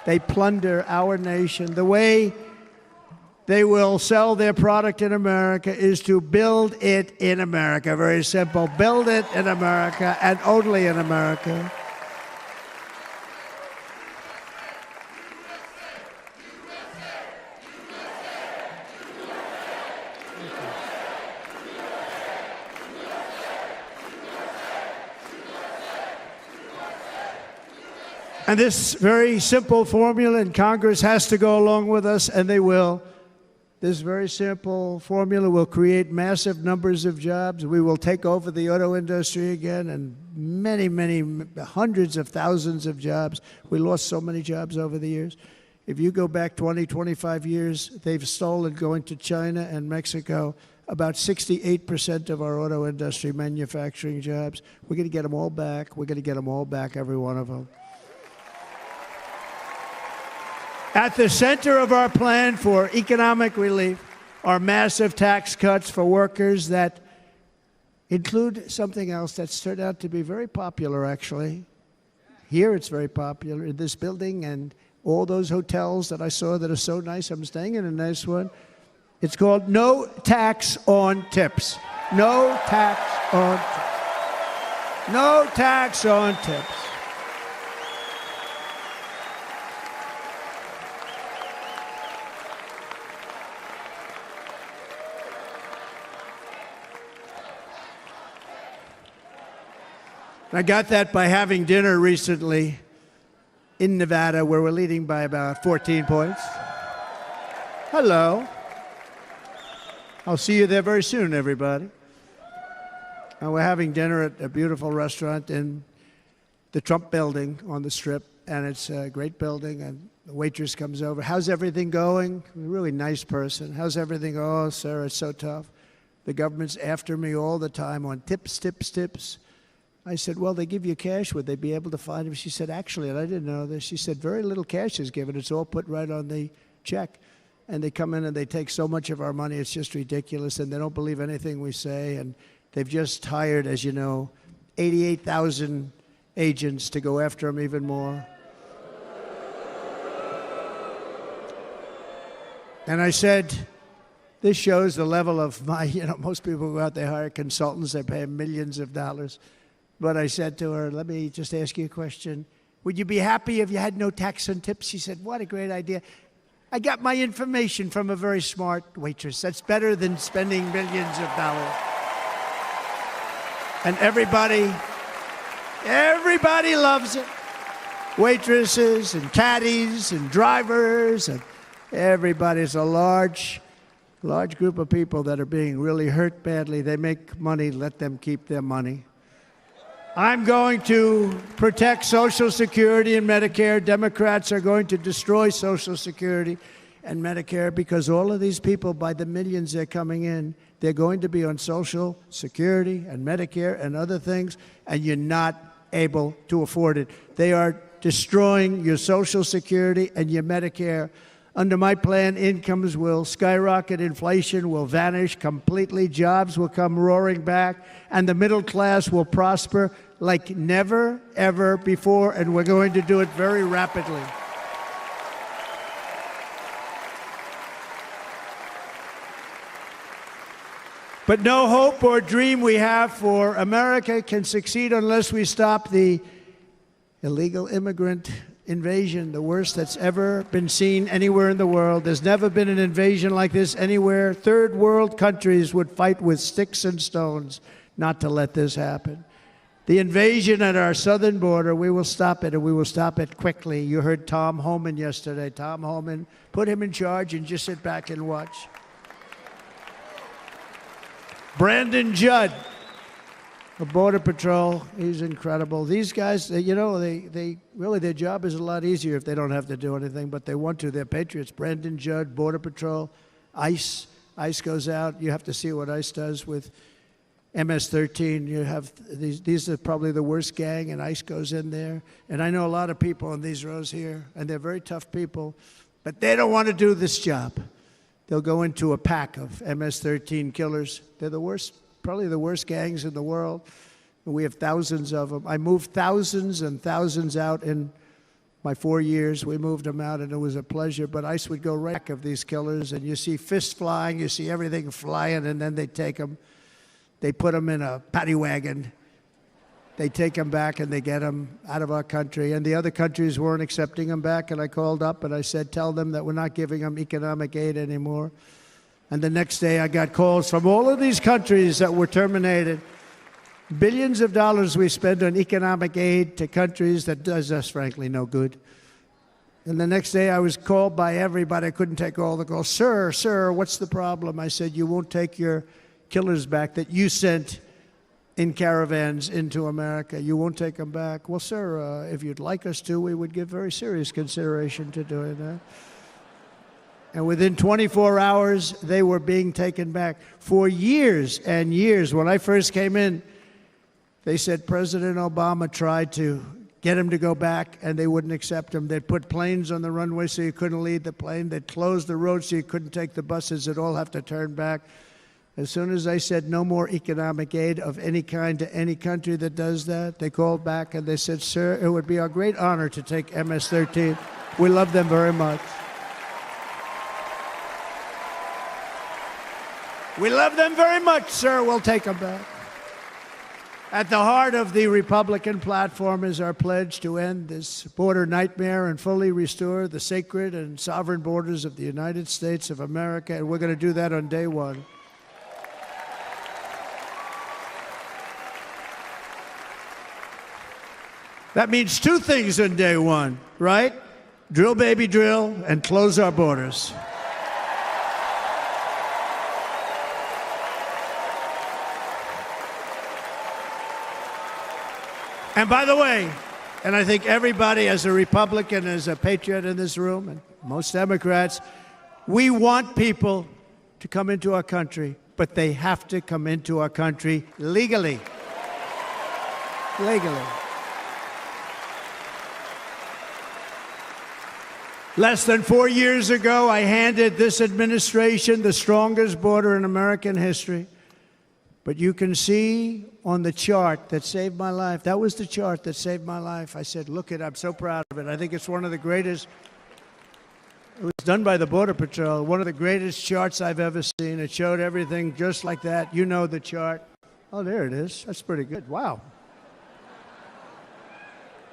They plunder our nation. The way they will sell their product in America is to build it in America. Very simple. Build it in America and only in America. And this very simple formula, and Congress has to go along with us, and they will. This very simple formula will create massive numbers of jobs. We will take over the auto industry again and many hundreds of thousands of jobs. We lost so many jobs over the years. If you go back 20, 25 years, they've stolen, going to China and Mexico, about 68% of our auto industry manufacturing jobs. We're going to get them all back. We're going to get them all back, every one of them. At the center of our plan for economic relief are massive tax cuts for workers that include something else that's turned out to be very popular, actually. Here it's very popular in this building and all those hotels that I saw that are so nice. I'm staying in a nice one. It's called no tax on tips. No tax on tips. No tax on tips. I got that by having dinner recently in Nevada, where we're leading by about 14 points. Hello. I'll see you there very soon, everybody. And we're having dinner at a beautiful restaurant in the Trump building on the Strip, and it's a great building, and the waitress comes over. How's everything going? A really nice person. How's everything? Oh, sir, it's so tough. The government's after me all the time on tips, tips, tips. I said, well, they give you cash. Would they be able to find him? She said, actually, and I didn't know this, she said, very little cash is given. It's all put right on the check. And they come in and they take so much of our money, it's just ridiculous. And they don't believe anything we say. And they've just hired, as you know, 88,000 agents to go after him even more. And I said, this shows the level of my, most people go out, they hire consultants, they pay them millions of dollars. But I said to her, let me just ask you a question. Would you be happy if you had no tax on tips? She said, what a great idea. I got my information from a very smart waitress. That's better than spending millions of dollars. And everybody loves it. Waitresses and caddies and drivers and everybody. It's a large group of people that are being really hurt badly. They make money, let them keep their money. I'm going to protect Social Security and Medicare. Democrats are going to destroy Social Security and Medicare because all of these people, by the millions they're coming in, they're going to be on Social Security and Medicare and other things, and you're not able to afford it. They are destroying your Social Security and your Medicare. Under my plan, incomes will skyrocket, inflation will vanish completely, jobs will come roaring back, and the middle class will prosper like never, ever before, and we're going to do it very rapidly. But no hope or dream we have for America can succeed unless we stop the illegal immigrant invasion, the worst that's ever been seen anywhere in the world. There's never been an invasion like this anywhere. Third world countries would fight with sticks and stones not to let this happen. The invasion at our southern border, we will stop it, and we will stop it quickly. You heard Tom Homan yesterday. Tom Homan, put him in charge and just sit back and watch. Brandon Judd of Border Patrol, he's incredible. These guys, they really, their job is a lot easier if they don't have to do anything, but they want to. They're patriots. Brandon Judd, Border Patrol, ICE. ICE goes out. You have to see what ICE does with MS-13. You have these are probably the worst gang, and ICE goes in there. And I know a lot of people in these rows here, and they're very tough people, but they don't want to do this job. They'll go into a pack of MS-13 killers. They're the worst, probably the worst gangs in the world. We have thousands of them. I moved thousands and thousands out in my 4 years. We moved them out, and it was a pleasure. But ICE would go right back of these killers, and you see fists flying, you see everything flying, and then they take them. They put them in a paddy wagon. They take them back, and they get them out of our country. And the other countries weren't accepting them back, and I called up, and I said, tell them that we're not giving them economic aid anymore. And the next day, I got calls from all of these countries that were terminated. Billions of dollars we spend on economic aid to countries that does us, frankly, no good. And the next day I was called by everybody. I couldn't take all the calls. Sir, what's the problem? I said, you won't take your killers back that you sent in caravans into America. You won't take them back. Well, sir, if you'd like us to, we would give very serious consideration to doing that. And within 24 hours, they were being taken back. For years and years, when I first came in, they said President Obama tried to get him to go back, and they wouldn't accept him. They'd put planes on the runway so you couldn't leave the plane. They'd close the road so you couldn't take the buses. They'd all have to turn back. As soon as I said no more economic aid of any kind to any country that does that, they called back and they said, sir, it would be our great honor to take MS-13. We love them very much. We love them very much, sir. We'll take them back. At the heart of the Republican platform is our pledge to end this border nightmare and fully restore the sacred and sovereign borders of the United States of America, and we're going to do that on day one. That means two things on day one, right? Drill, baby, drill, and close our borders. And by the way, and I think everybody as a Republican, as a patriot in this room, and most Democrats, we want people to come into our country, but they have to come into our country legally. Legally. Less than 4 years ago, I handed this administration the strongest border in American history. But you can see on the chart that saved my life, that was the chart that saved my life. I said, look it, I'm so proud of it. I think it's one of the greatest, it was done by the Border Patrol, one of the greatest charts I've ever seen. It showed everything just like that. You know the chart. Oh, there it is. That's pretty good. Wow.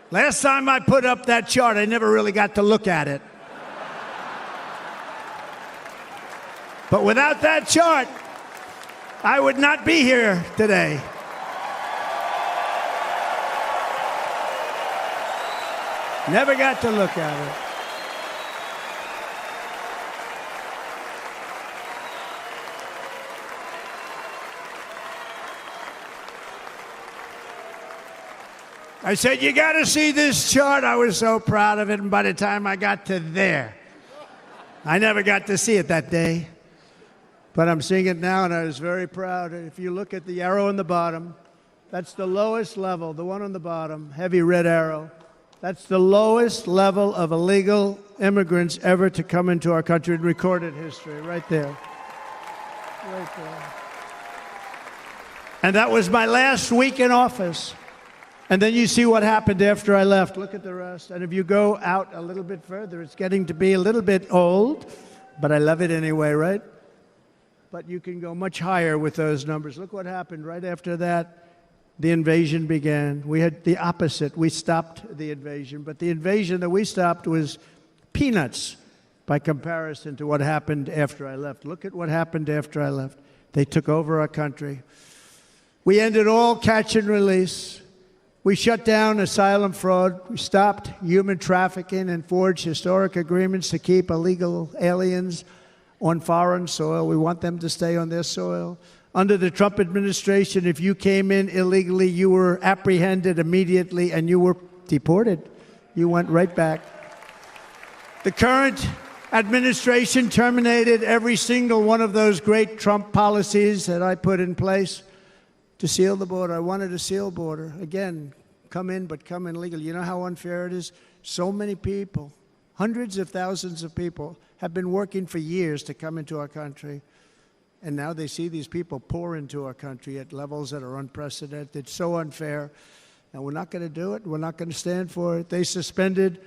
Last time I put up that chart, I never really got to look at it. But without that chart, I would not be here today. Never got to look at it. I said, you got to see this chart. I was so proud of it, and by the time I got to there, I never got to see it that day. But I'm seeing it now, and I was very proud. If you look at the arrow on the bottom, that's the lowest level, the one on the bottom, heavy red arrow. That's the lowest level of illegal immigrants ever to come into our country in recorded history, right there. Right there. And that was my last week in office. And then you see what happened after I left. Look at the rest. And if you go out a little bit further, it's getting to be a little bit old, but I love it anyway, right? But you can go much higher with those numbers. Look what happened right after that. The invasion began. We had the opposite. We stopped the invasion. But the invasion that we stopped was peanuts by comparison to what happened after I left. Look at what happened after I left. They took over our country. We ended all catch and release. We shut down asylum fraud. We stopped human trafficking and forged historic agreements to keep illegal aliens on foreign soil. We want them to stay on their soil. Under the Trump administration, if you came in illegally, you were apprehended immediately and you were deported. You went right back. The current administration terminated every single one of those great Trump policies that I put in place to seal the border. I wanted a sealed border. Again, come in, but come in legally. You know how unfair it is? So many people, hundreds of thousands of people, have been working for years to come into our country. And now they see these people pour into our country at levels that are unprecedented. It's so unfair. And we're not going to do it. We're not going to stand for it. They suspended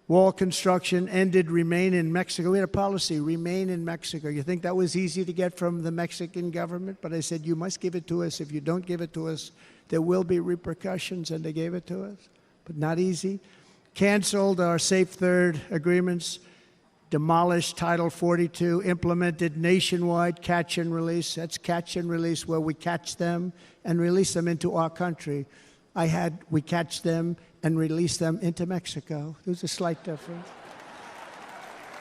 wall construction, ended remain in Mexico. We had a policy, remain in Mexico. You think that was easy to get from the Mexican government? But I said, you must give it to us. If you don't give it to us, there will be repercussions, and they gave it to us. But not easy. Canceled our Safe Third agreements, demolished Title 42, implemented nationwide catch and release. That's catch and release, where we catch them and release them into our country. We catch them and release them into Mexico. There's a slight difference.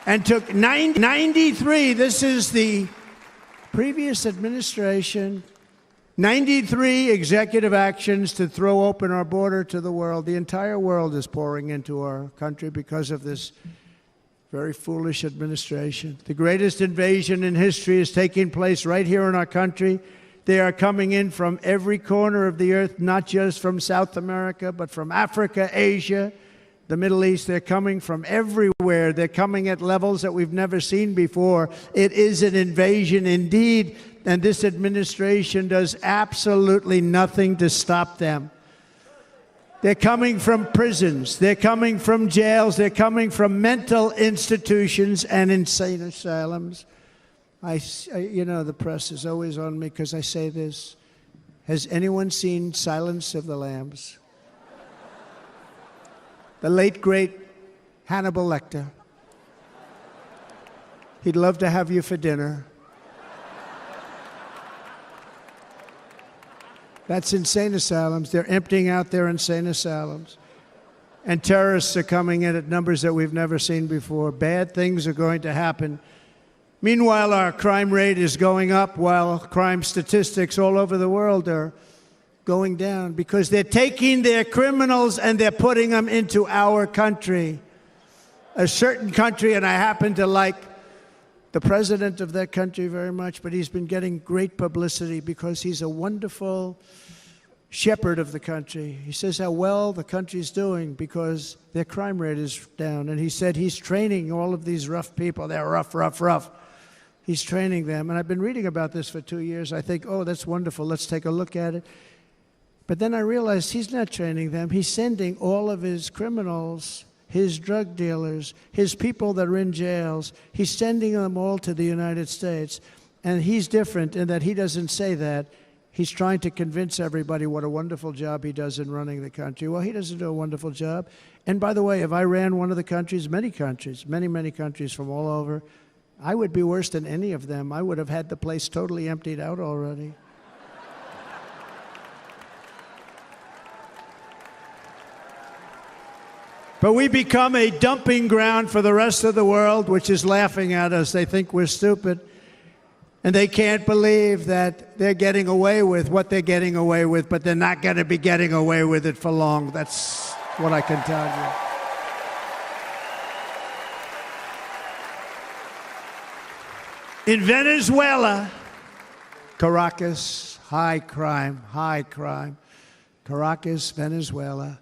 and took 93, this is the previous administration, 93 executive actions to throw open our border to the world. The entire world is pouring into our country because of this very foolish administration. The greatest invasion in history is taking place right here in our country. They are coming in from every corner of the earth, not just from South America, but from Africa, Asia, the Middle East. They're coming from everywhere. They're coming at levels that we've never seen before. It is an invasion indeed, and this administration does absolutely nothing to stop them. They're coming from prisons. They're coming from jails. They're coming from mental institutions and insane asylums. You know, the press is always on me because I say this. Has anyone seen Silence of the Lambs? The late, great Hannibal Lecter. He'd love to have you for dinner. That's insane asylums. They're emptying out their insane asylums. And terrorists are coming in at numbers that we've never seen before. Bad things are going to happen. Meanwhile, our crime rate is going up while crime statistics all over the world are going down because they're taking their criminals and they're putting them into our country. A certain country, and I happen to like the president of that country very much, but he's been getting great publicity because he's a wonderful shepherd of the country. He says how well the country's doing because their crime rate is down. And he said he's training all of these rough people. They're rough, rough, rough. He's training them. And I've been reading about this for 2 years. I think, oh, that's wonderful. Let's take a look at it. But then I realized he's not training them. He's sending all of his criminals, his drug dealers, his people that are in jails, he's sending them all to the United States. And he's different in that he doesn't say that. He's trying to convince everybody what a wonderful job he does in running the country. Well, he doesn't do a wonderful job. And by the way, if I ran one of the countries, many countries, many countries from all over, I would be worse than any of them. I would have had the place totally emptied out already. But we become a dumping ground for the rest of the world, which is laughing at us. They think we're stupid. And they can't believe that they're getting away with what they're getting away with, but they're not going to be getting away with it for long. That's what I can tell you. In Venezuela, Caracas, high crime. Caracas, Venezuela.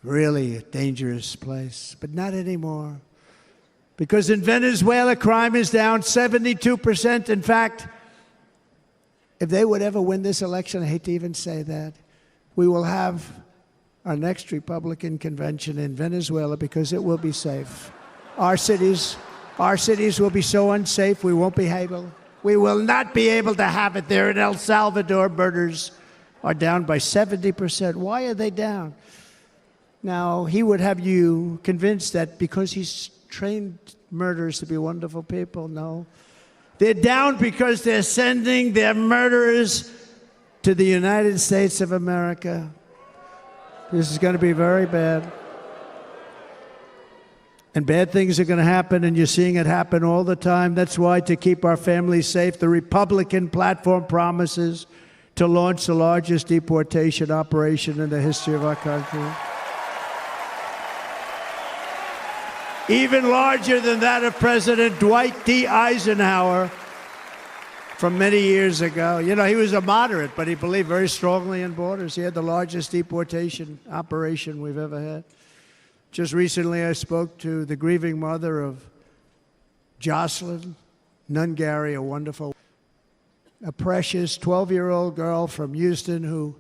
Really a dangerous place, but not anymore. Because in Venezuela, crime is down 72%. In fact, if they would ever win this election, I hate to even say that, we will have our next Republican convention in Venezuela because it will be safe. Our cities will be so unsafe, we will not be able to have it there. In El Salvador, murders are down by 70%. Why are they down? Now, he would have you convinced that because he's trained murderers to be wonderful people. No. They're down because they're sending their murderers to the United States of America. This is going to be very bad. And bad things are going to happen, and you're seeing it happen all the time. That's why, to keep our families safe, the Republican platform promises to launch the largest deportation operation in the history of our country. Even larger than that of President Dwight D. Eisenhower from many years ago. You know, he was a moderate, but he believed very strongly in borders. He had the largest deportation operation we've ever had. Just recently, I spoke to the grieving mother of Jocelyn Nungary, a precious 12-year-old girl from Houston who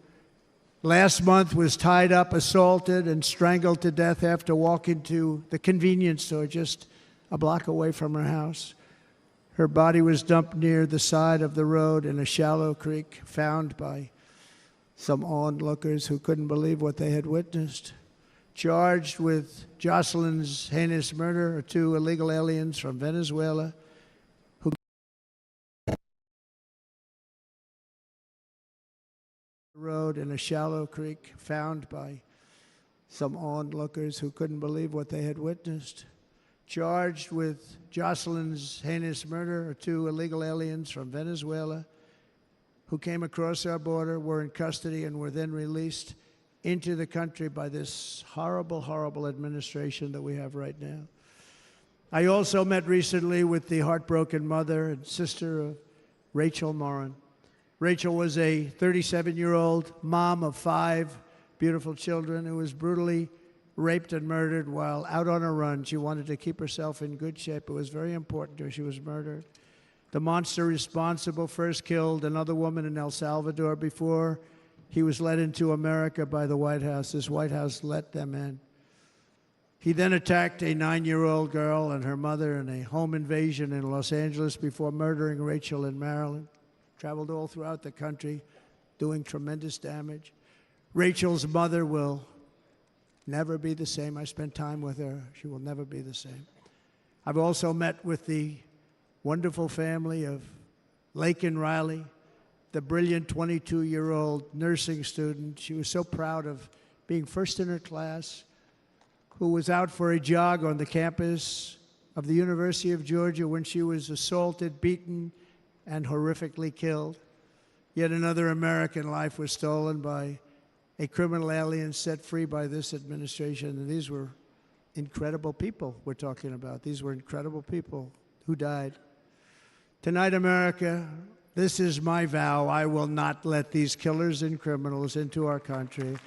last month was tied up, assaulted, and strangled to death after walking to the convenience store just a block away from her house. Her body was dumped near the side of the road in a shallow creek, found by some onlookers who couldn't believe what they had witnessed. Charged with Jocelyn's heinous murder are 2 illegal aliens from Venezuela who road in a shallow creek, found by some onlookers who couldn't believe what they had witnessed. charged with Jocelyn's heinous murder are 2 illegal aliens from Venezuela who came across our border, were in custody, and were then released into the country by this horrible, horrible administration that we have right now. I also met recently with the heartbroken mother and sister of Rachel Morin. Rachel was a 37-year-old mom of 5 beautiful children who was brutally raped and murdered while out on a run. She wanted to keep herself in good shape. It was very important to her. She was murdered. The monster responsible first killed another woman in El Salvador before he was led into America by the White House. This White House let them in. He then attacked a 9-year-old girl and her mother in a home invasion in Los Angeles before murdering Rachel in Maryland. Traveled all throughout the country, doing tremendous damage. Rachel's mother will never be the same. I spent time with her. She will never be the same. I've also met with the wonderful family of Laken Riley, the brilliant 22-year-old nursing student. She was so proud of being first in her class, who was out for a jog on the campus of the University of Georgia when she was assaulted, beaten, and horrifically killed. Yet another American life was stolen by a criminal alien set free by this administration. And these were incredible people we're talking about. These were incredible people who died. Tonight, America, this is my vow. I will not let these killers and criminals into our country.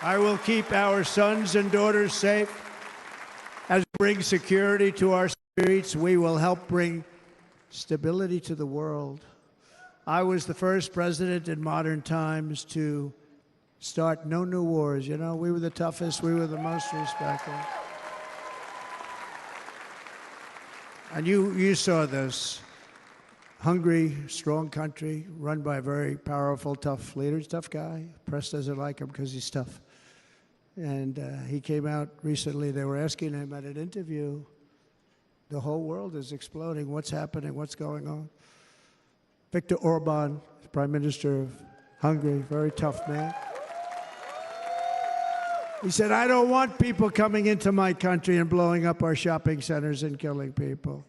I will keep our sons and daughters safe. As we bring security to our streets, we will help bring stability to the world. I was the first president in modern times to start no new wars. You know, we were the toughest, we were the most respected. And you saw this. Hungry, strong country, run by a very powerful, tough leader. He's a tough guy. Press doesn't like him because he's tough. And he came out recently. They were asking him at an interview, the whole world is exploding. What's happening? What's going on? Viktor Orban, Prime Minister of Hungary, very tough man. He said, I don't want people coming into my country and blowing up our shopping centers and killing people.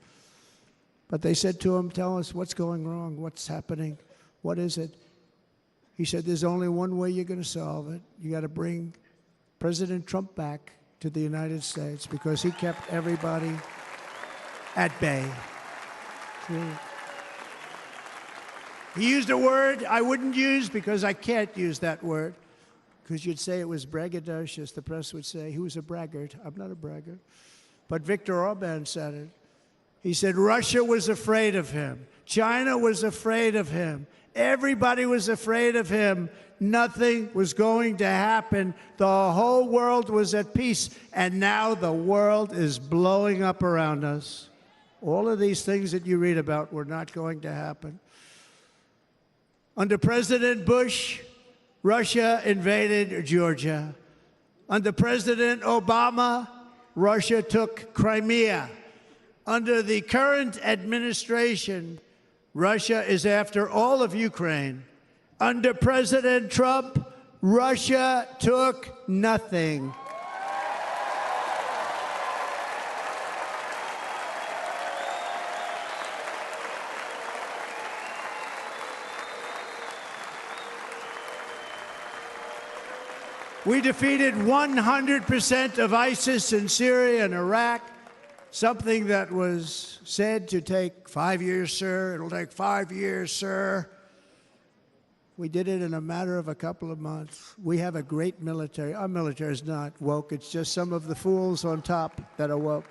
But they said to him, tell us what's going wrong, what's happening, what is it? He said, there's only one way you're going to solve it. You got to bring President Trump back to the United States because he kept everybody at bay. He used a word I wouldn't use because I can't use that word, because you'd say it was braggadocious. The press would say he was a braggart. I'm not a braggart. But Viktor Orban said it. He said Russia was afraid of him. China was afraid of him. Everybody was afraid of him. Nothing was going to happen. The whole world was at peace. And now the world is blowing up around us. All of these things that you read about were not going to happen. Under President Bush, Russia invaded Georgia. Under President Obama, Russia took Crimea. Under the current administration, Russia is after all of Ukraine. Under President Trump, Russia took nothing. We defeated 100% of ISIS in Syria and Iraq, something that was said to take 5 years, sir. It'll take 5 years, sir. We did it in a matter of a couple of months. We have a great military. Our military is not woke. It's just some of the fools on top that are woke.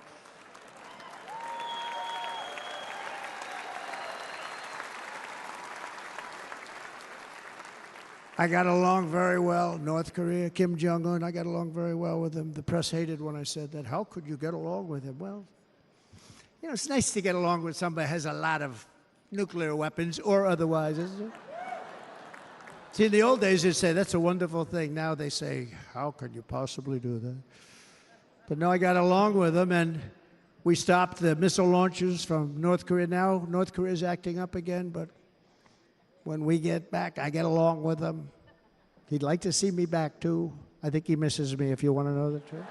I got along very well. North Korea, Kim Jong-un, I got along very well with him. The press hated when I said that. How could you get along with him? Well, you know, it's nice to get along with somebody who has a lot of nuclear weapons or otherwise, isn't it? See, in the old days, they'd say, that's a wonderful thing. Now they say, how could you possibly do that? But no, I got along with him, and we stopped the missile launches from North Korea. Now North Korea is acting up again, but When we get back, I get along with him. He'd like to see me back, too. I think he misses me, if you want to know the truth.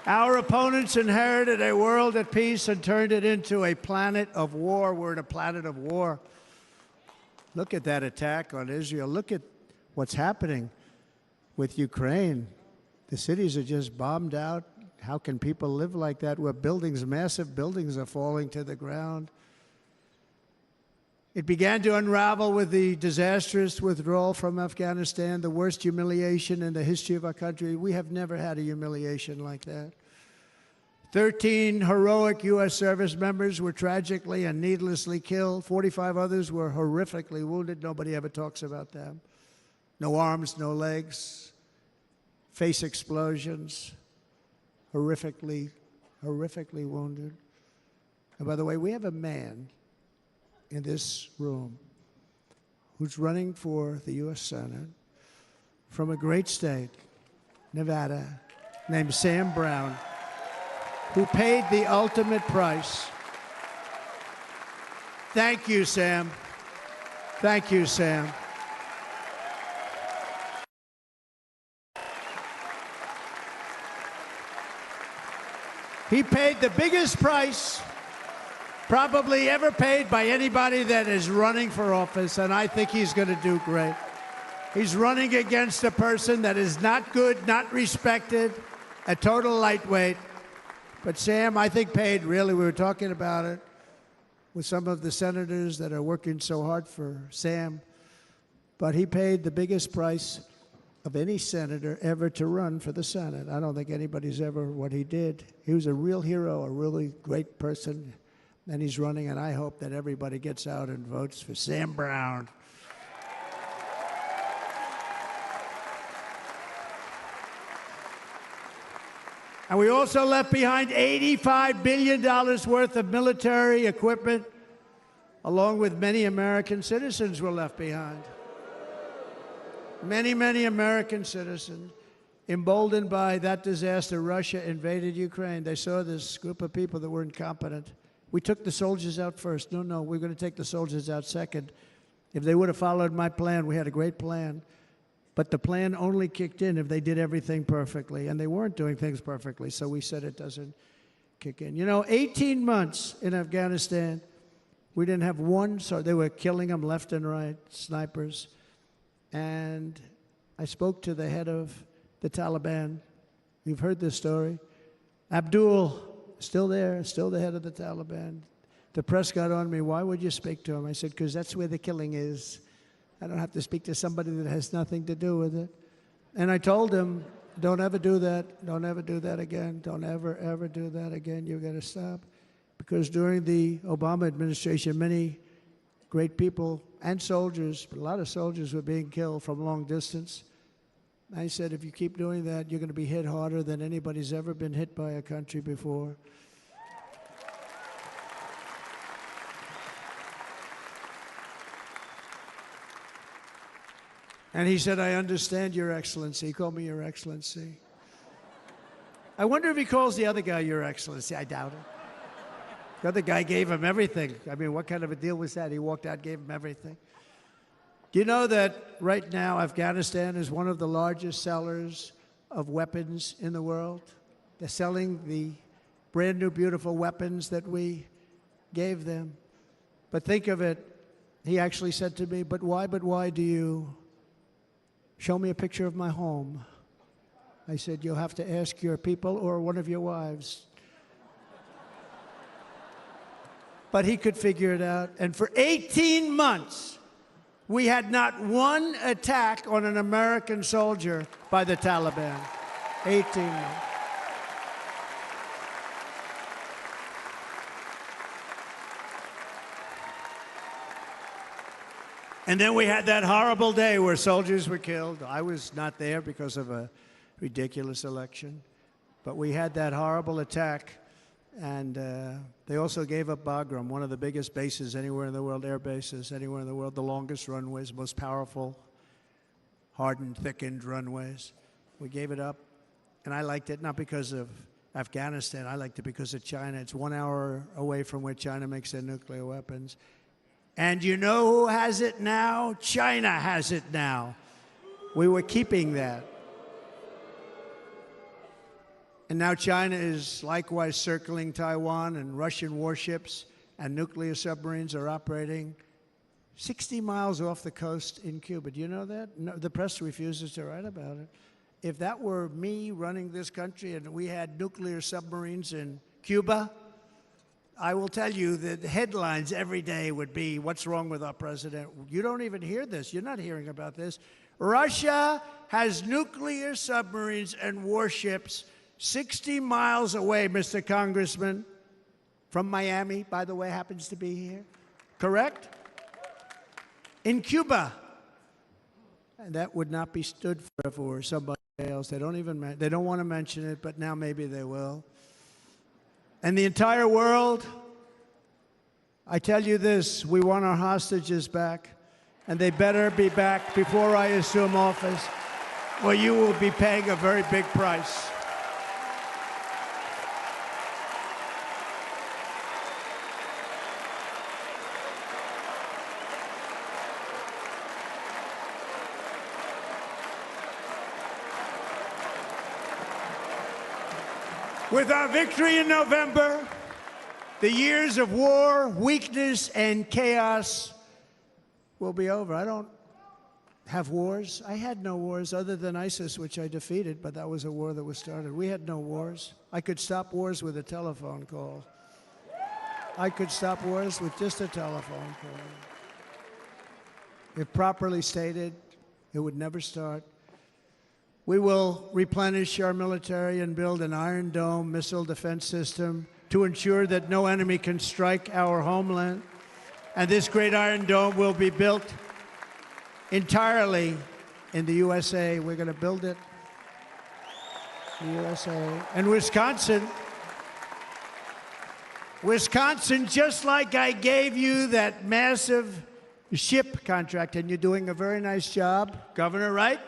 Our opponents inherited a world at peace and turned it into a planet of war. We're in a planet of war. Look at that attack on Israel. Look at what's happening with Ukraine. The cities are just bombed out. How can people live like that where buildings, massive buildings, are falling to the ground? It began to unravel with the disastrous withdrawal from Afghanistan, the worst humiliation in the history of our country. We have never had a humiliation like that. 13 heroic U.S. service members were tragically and needlessly killed. 45 others were horrifically wounded. Nobody ever talks about them. No arms, no legs, face explosions, horrifically wounded. And by the way, we have a man in this room who's running for the U.S. Senate from a great state, Nevada, named Sam Brown, who paid the ultimate price. Thank you, Sam. Thank you, Sam. He paid the biggest price probably ever paid by anybody that is running for office, and I think he's going to do great. He's running against a person that is not good, not respected, a total lightweight. But Sam, I think, paid, really, we were talking about it with some of the senators that are working so hard for Sam, but he paid the biggest price of any senator ever to run for the Senate. I don't think anybody's ever what he did. He was a real hero, a really great person. And he's running, and I hope that everybody gets out and votes for Sam Brown. And we also left behind $85 billion worth of military equipment, along with many American citizens were left behind. Many American citizens, emboldened by that disaster. Russia invaded Ukraine. They saw this group of people that were incompetent. We took the soldiers out first. No, we're going to take the soldiers out second. If they would have followed my plan, we had a great plan. But the plan only kicked in if they did everything perfectly. And they weren't doing things perfectly, so we said it doesn't kick in. You know, 18 months in Afghanistan, we didn't have one, so they were killing them left and right, snipers. And I spoke to the head of the Taliban. You've heard this story. Abdul, still there, still the head of the Taliban. The press got on me, why would you speak to him? I said, because that's where the killing is. I don't have to speak to somebody that has nothing to do with it. And I told him, don't ever do that. Don't ever do that again. Don't ever do that again. You've got to stop. Because during the Obama administration, many great people and soldiers, but a lot of soldiers were being killed from long distance. I said, if you keep doing that, you're going to be hit harder than anybody's ever been hit by a country before. And he said, I understand, Your Excellency. He called me Your Excellency. I wonder if he calls the other guy Your Excellency. I doubt it. The other guy gave him everything. I mean, what kind of a deal was that? He walked out, gave him everything. Do you know that right now Afghanistan is one of the largest sellers of weapons in the world? They're selling the brand new, beautiful weapons that we gave them. But think of it, he actually said to me, but why do you show me a picture of my home? I said, you'll have to ask your people or one of your wives. But he could figure it out. And for 18 months, we had not one attack on an American soldier by the Taliban. 18 months. And then we had that horrible day where soldiers were killed. I was not there because of a ridiculous election. But we had that horrible attack. And they also gave up Bagram, one of the biggest bases anywhere in the world, air bases anywhere in the world, the longest runways, most powerful, hardened, thickened runways. We gave it up. And I liked it, not because of Afghanistan. I liked it because of China. It's 1 hour away from where China makes their nuclear weapons. And you know who has it now? China has it now. We were keeping that. And now China is likewise circling Taiwan, and Russian warships and nuclear submarines are operating 60 miles off the coast in Cuba. Do you know that? No, the press refuses to write about it. If that were me running this country and we had nuclear submarines in Cuba, I will tell you that the headlines every day would be, what's wrong with our president? You don't even hear this. You're not hearing about this. Russia has nuclear submarines and warships 60 miles away, Mr. Congressman, from Miami, by the way, happens to be here. Correct? In Cuba. And that would not be stood for if it were somebody else. They don't want to mention it, but now maybe they will. And the entire world, I tell you this, we want our hostages back, and they better be back before I assume office, or you will be paying a very big price. With our victory in November, the years of war, weakness, and chaos will be over. I don't have wars. I had no wars other than ISIS, which I defeated, but that was a war that was started. We had no wars. I could stop wars with a telephone call. I could stop wars with just a telephone call. If properly stated, it would never start. We will replenish our military and build an Iron Dome missile defense system to ensure that no enemy can strike our homeland. And this great Iron Dome will be built entirely in the USA. We're going to build it in the USA. And Wisconsin, just like I gave you that massive ship contract, and you're doing a very nice job, Governor, right?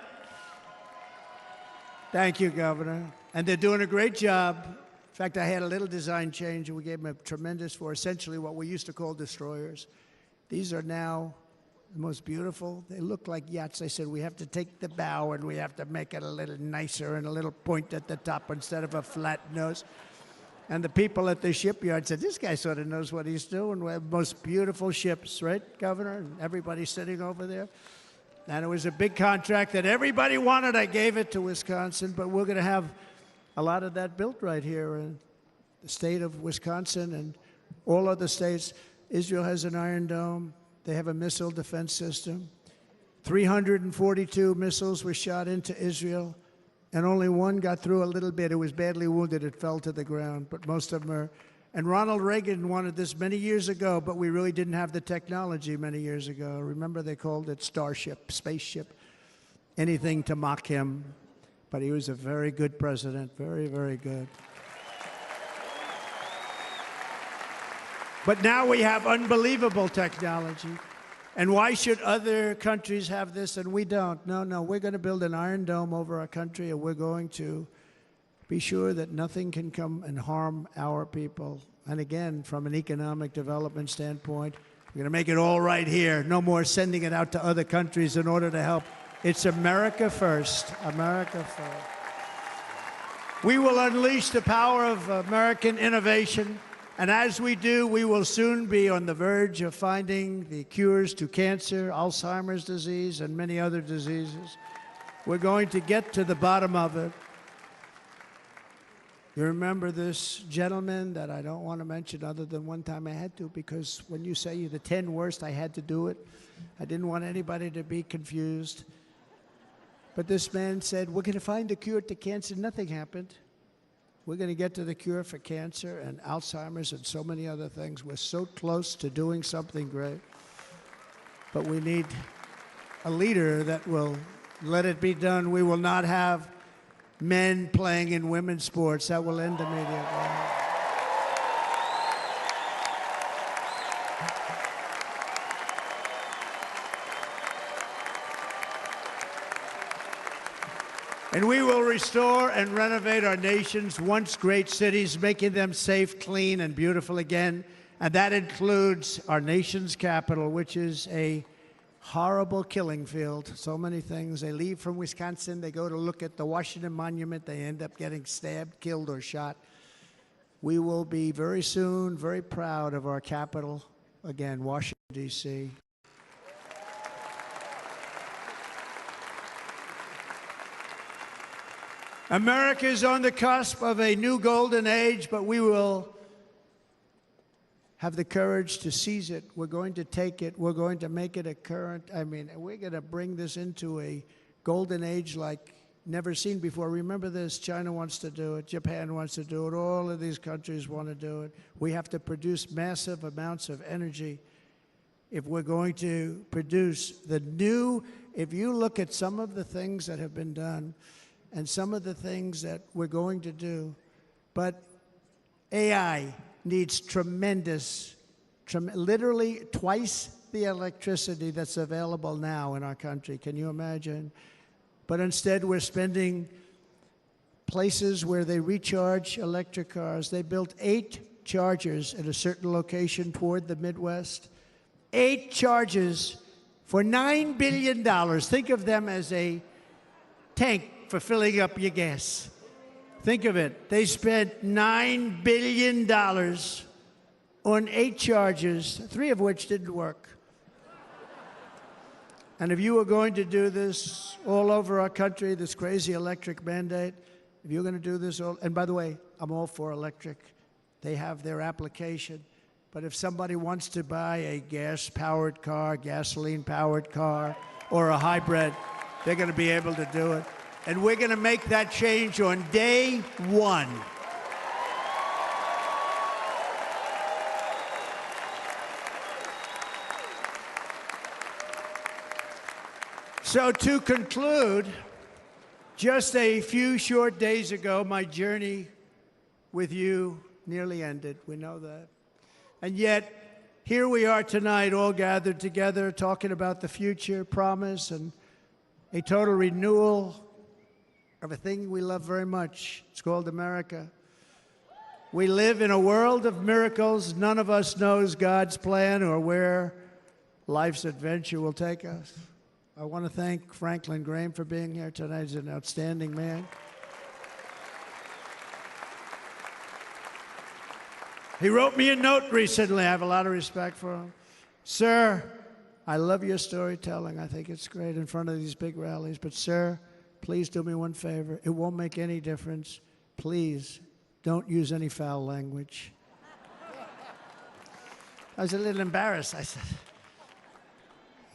Thank you, Governor. And they're doing a great job. In fact, I had a little design change, and we gave them a tremendous for essentially what we used to call destroyers. These are now the most beautiful. They look like yachts. I said, we have to take the bow, and we have to make it a little nicer and a little point at the top instead of a flat nose. And the people at the shipyard said, this guy sort of knows what he's doing. We have the most beautiful ships, right, Governor? And everybody sitting over there. And it was a big contract that everybody wanted. I gave it to Wisconsin, but we're going to have a lot of that built right here in the state of Wisconsin and all other states. Israel has an Iron Dome. They have a missile defense system. 342 missiles were shot into Israel, and only one got through a little bit. It was badly wounded. It fell to the ground, but most of them are. And Ronald Reagan wanted this many years ago, but we really didn't have the technology many years ago. Remember, they called it Starship, spaceship, anything to mock him. But he was a very good president, very, very good. But now we have unbelievable technology. And why should other countries have this and we don't? No, we're going to build an Iron Dome over our country, and we're going to be sure that nothing can come and harm our people. And again, from an economic development standpoint, we're going to make it all right here. No more sending it out to other countries in order to help. It's America first. America first. We will unleash the power of American innovation. And as we do, we will soon be on the verge of finding the cures to cancer, Alzheimer's disease, and many other diseases. We're going to get to the bottom of it. You remember this gentleman that I don't want to mention other than one time I had to, because when you say you're the 10 worst, I had to do it. I didn't want anybody to be confused. But this man said, we're going to find a cure to cancer. Nothing happened. We're going to get to the cure for cancer and Alzheimer's and so many other things. We're so close to doing something great. But we need a leader that will let it be done. We will not have men playing in women's sports. That will end immediately. And we will restore and renovate our nation's once great cities, making them safe, clean, and beautiful again. And that includes our nation's capital, which is a horrible killing field. So many things. They leave from Wisconsin, they go to look at the Washington Monument, they end up getting stabbed, killed, or shot. We will be very soon very proud of our capital, again, Washington, D.C. America is on the cusp of a new golden age, but we will have the courage to seize it. We're going to take it. We're going to make it a current. We're going to bring this into a golden age like never seen before. Remember this, China wants to do it. Japan wants to do it. All of these countries want to do it. We have to produce massive amounts of energy if we're going to produce the new. If you look at some of the things that have been done, and some of the things that we're going to do. But AI needs literally twice the electricity that's available now in our country. Can you imagine? But instead, we're spending places where they recharge electric cars. They built 8 chargers at a certain location toward the Midwest. 8 chargers for $9 billion. Think of them as a tank for filling up your gas. Think of it. They spent $9 billion on 8 chargers, 3 of which didn't work. And if you were going to do this all over our country, this crazy electric mandate, if you're going to do this all, and by the way, I'm all for electric. They have their application. But if somebody wants to buy a gas-powered car, gasoline-powered car, or a hybrid, they're going to be able to do it. And we're going to make that change on day 1. So to conclude, just a few short days ago, my journey with you nearly ended. We know that. And yet, here we are tonight, all gathered together, talking about the future, promise, and a total renewal of a thing we love very much. It's called America. We live in a world of miracles. None of us knows God's plan or where life's adventure will take us. I want to thank Franklin Graham for being here tonight. He's an outstanding man. He wrote me a note recently. I have a lot of respect for him. Sir, I love your storytelling. I think it's great in front of these big rallies. But sir, please do me one favor. It won't make any difference. Please don't use any foul language. I was a little embarrassed.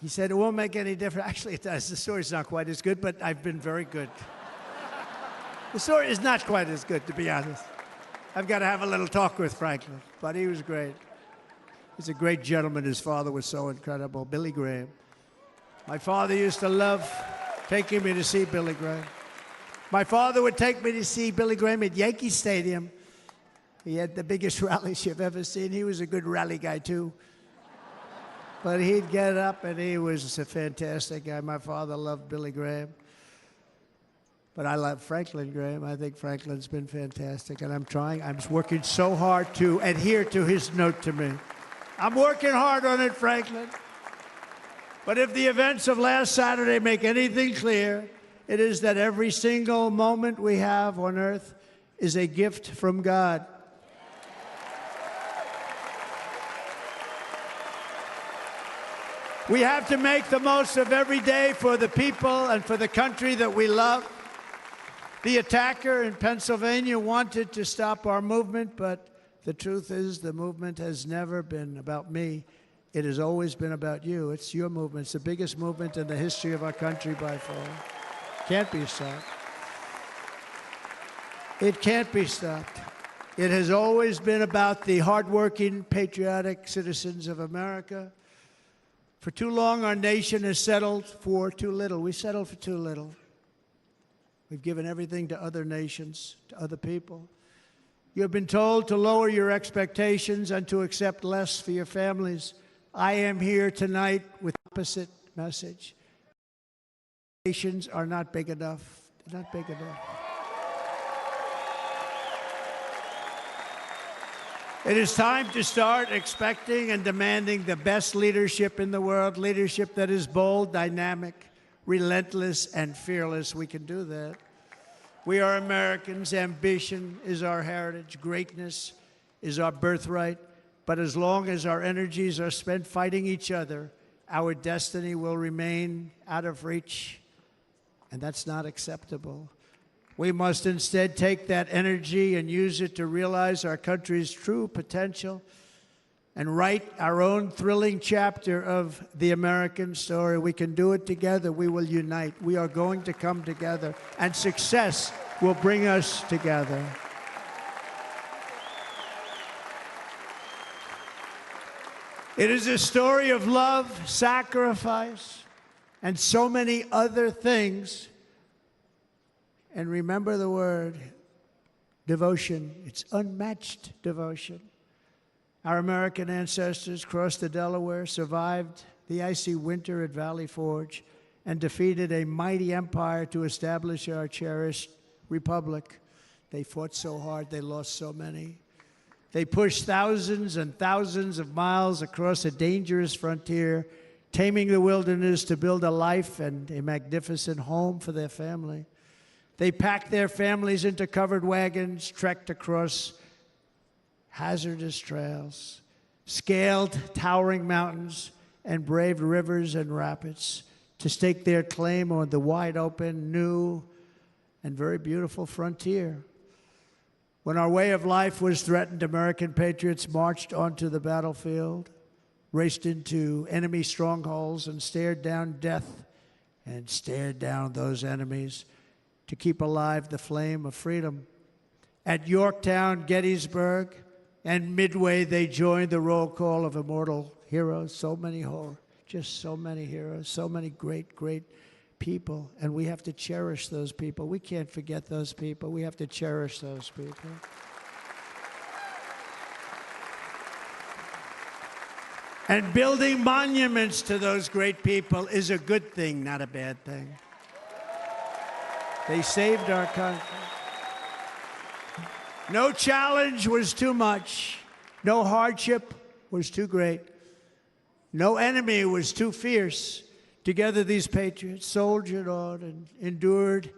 He said, it won't make any difference. Actually, it does. The story's not quite as good, but I've been very good. The story is not quite as good, to be honest. I've got to have a little talk with Franklin, but he was great. He's a great gentleman. His father was so incredible, Billy Graham. My father used to love taking me to see Billy Graham. My father would take me to see Billy Graham at Yankee Stadium. He had the biggest rallies you've ever seen. He was a good rally guy, too. But he'd get up, and he was a fantastic guy. My father loved Billy Graham. But I love Franklin Graham. I think Franklin's been fantastic, and I'm working so hard to adhere to his note to me. I'm working hard on it, Franklin. But if the events of last Saturday make anything clear, it is that every single moment we have on earth is a gift from God. We have to make the most of every day for the people and for the country that we love. The attacker in Pennsylvania wanted to stop our movement, but the truth is the movement has never been about me. It has always been about you. It's your movement. It's the biggest movement in the history of our country by far. Can't be stopped. It can't be stopped. It has always been about the hardworking, patriotic citizens of America. For too long, our nation has settled for too little. We settled for too little. We've given everything to other nations, to other people. You have been told to lower your expectations and to accept less for your families. I am here tonight with the opposite message. Nations are not big enough, Not big enough. It is time to start expecting and demanding the best leadership in the world, leadership that is bold, dynamic, relentless, and fearless. We can do that. We are Americans. Ambition is our heritage. Greatness is our birthright. But as long as our energies are spent fighting each other, our destiny will remain out of reach, and that's not acceptable. We must instead take that energy and use it to realize our country's true potential and write our own thrilling chapter of the American story. We can do it together. We will unite. We are going to come together, and success will bring us together. It is a story of love, sacrifice, and so many other things. And remember the word, devotion. It's unmatched devotion. Our American ancestors crossed the Delaware, survived the icy winter at Valley Forge, and defeated a mighty empire to establish our cherished republic. They fought so hard, they lost so many. They pushed thousands and thousands of miles across a dangerous frontier, taming the wilderness to build a life and a magnificent home for their family. They packed their families into covered wagons, trekked across hazardous trails, scaled towering mountains, and braved rivers and rapids to stake their claim on the wide open, new, and very beautiful frontier. When our way of life was threatened, American patriots marched onto the battlefield, raced into enemy strongholds, and stared down death and stared down those enemies to keep alive the flame of freedom. At Yorktown, Gettysburg, and Midway, they joined the roll call of immortal heroes. So many heroes, so many great, great people. And we have to cherish those people. We can't forget those people. We have to cherish those people. And building monuments to those great people is a good thing, not a bad thing. They saved our country. No challenge was too much. No hardship was too great. No enemy was too fierce. Together, these patriots soldiered on and endured,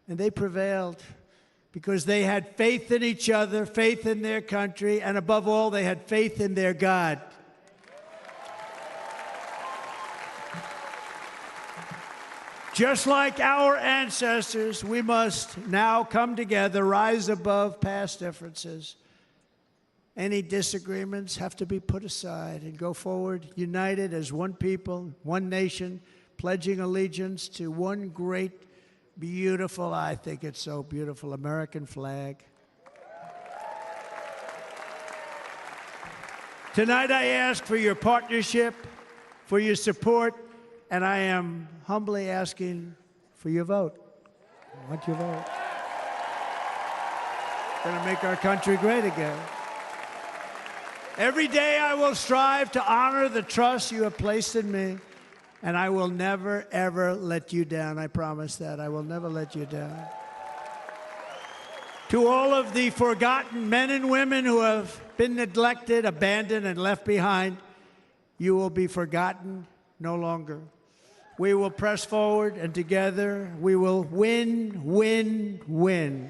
and they prevailed because they had faith in each other, faith in their country, and above all, they had faith in their God. Just like our ancestors, we must now come together, rise above past differences. Any disagreements have to be put aside and go forward, united as one people, one nation, pledging allegiance to one great, beautiful, I think it's so beautiful, American flag. Tonight I ask for your partnership, for your support, and I am humbly asking for your vote. I want your vote. It's going to make our country great again. Every day I will strive to honor the trust you have placed in me, and I will never, ever let you down. I promise that. I will never let you down. To all of the forgotten men and women who have been neglected, abandoned, and left behind, you will be forgotten no longer. We will press forward, and together we will win, win, win.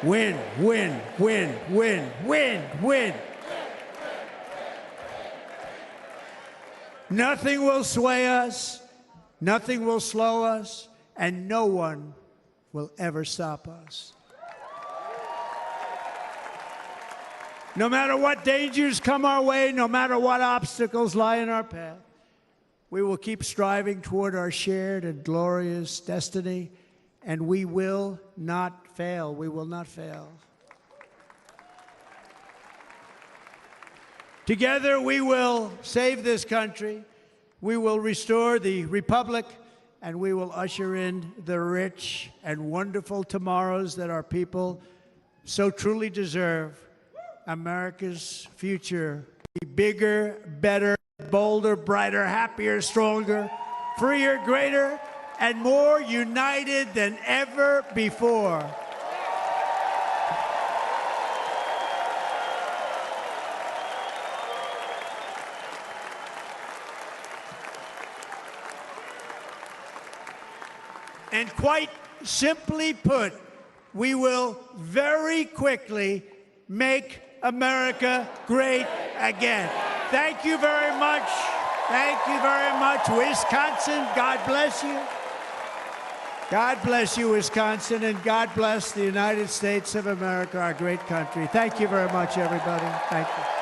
Win, win, win, win, win, win. Nothing will sway us, nothing will slow us, and no one will ever stop us. No matter what dangers come our way, no matter what obstacles lie in our path, we will keep striving toward our shared and glorious destiny, and we will not fail. We will not fail. Together, we will save this country. We will restore the republic, and we will usher in the rich and wonderful tomorrows that our people so truly deserve. America's future be bigger, better, bolder, brighter, happier, stronger, freer, greater, and more united than ever before. And quite simply put, we will very quickly make America great again. Thank you very much. Thank you very much, Wisconsin. God bless you. God bless you, Wisconsin, and God bless the United States of America, our great country. Thank you very much, everybody. Thank you.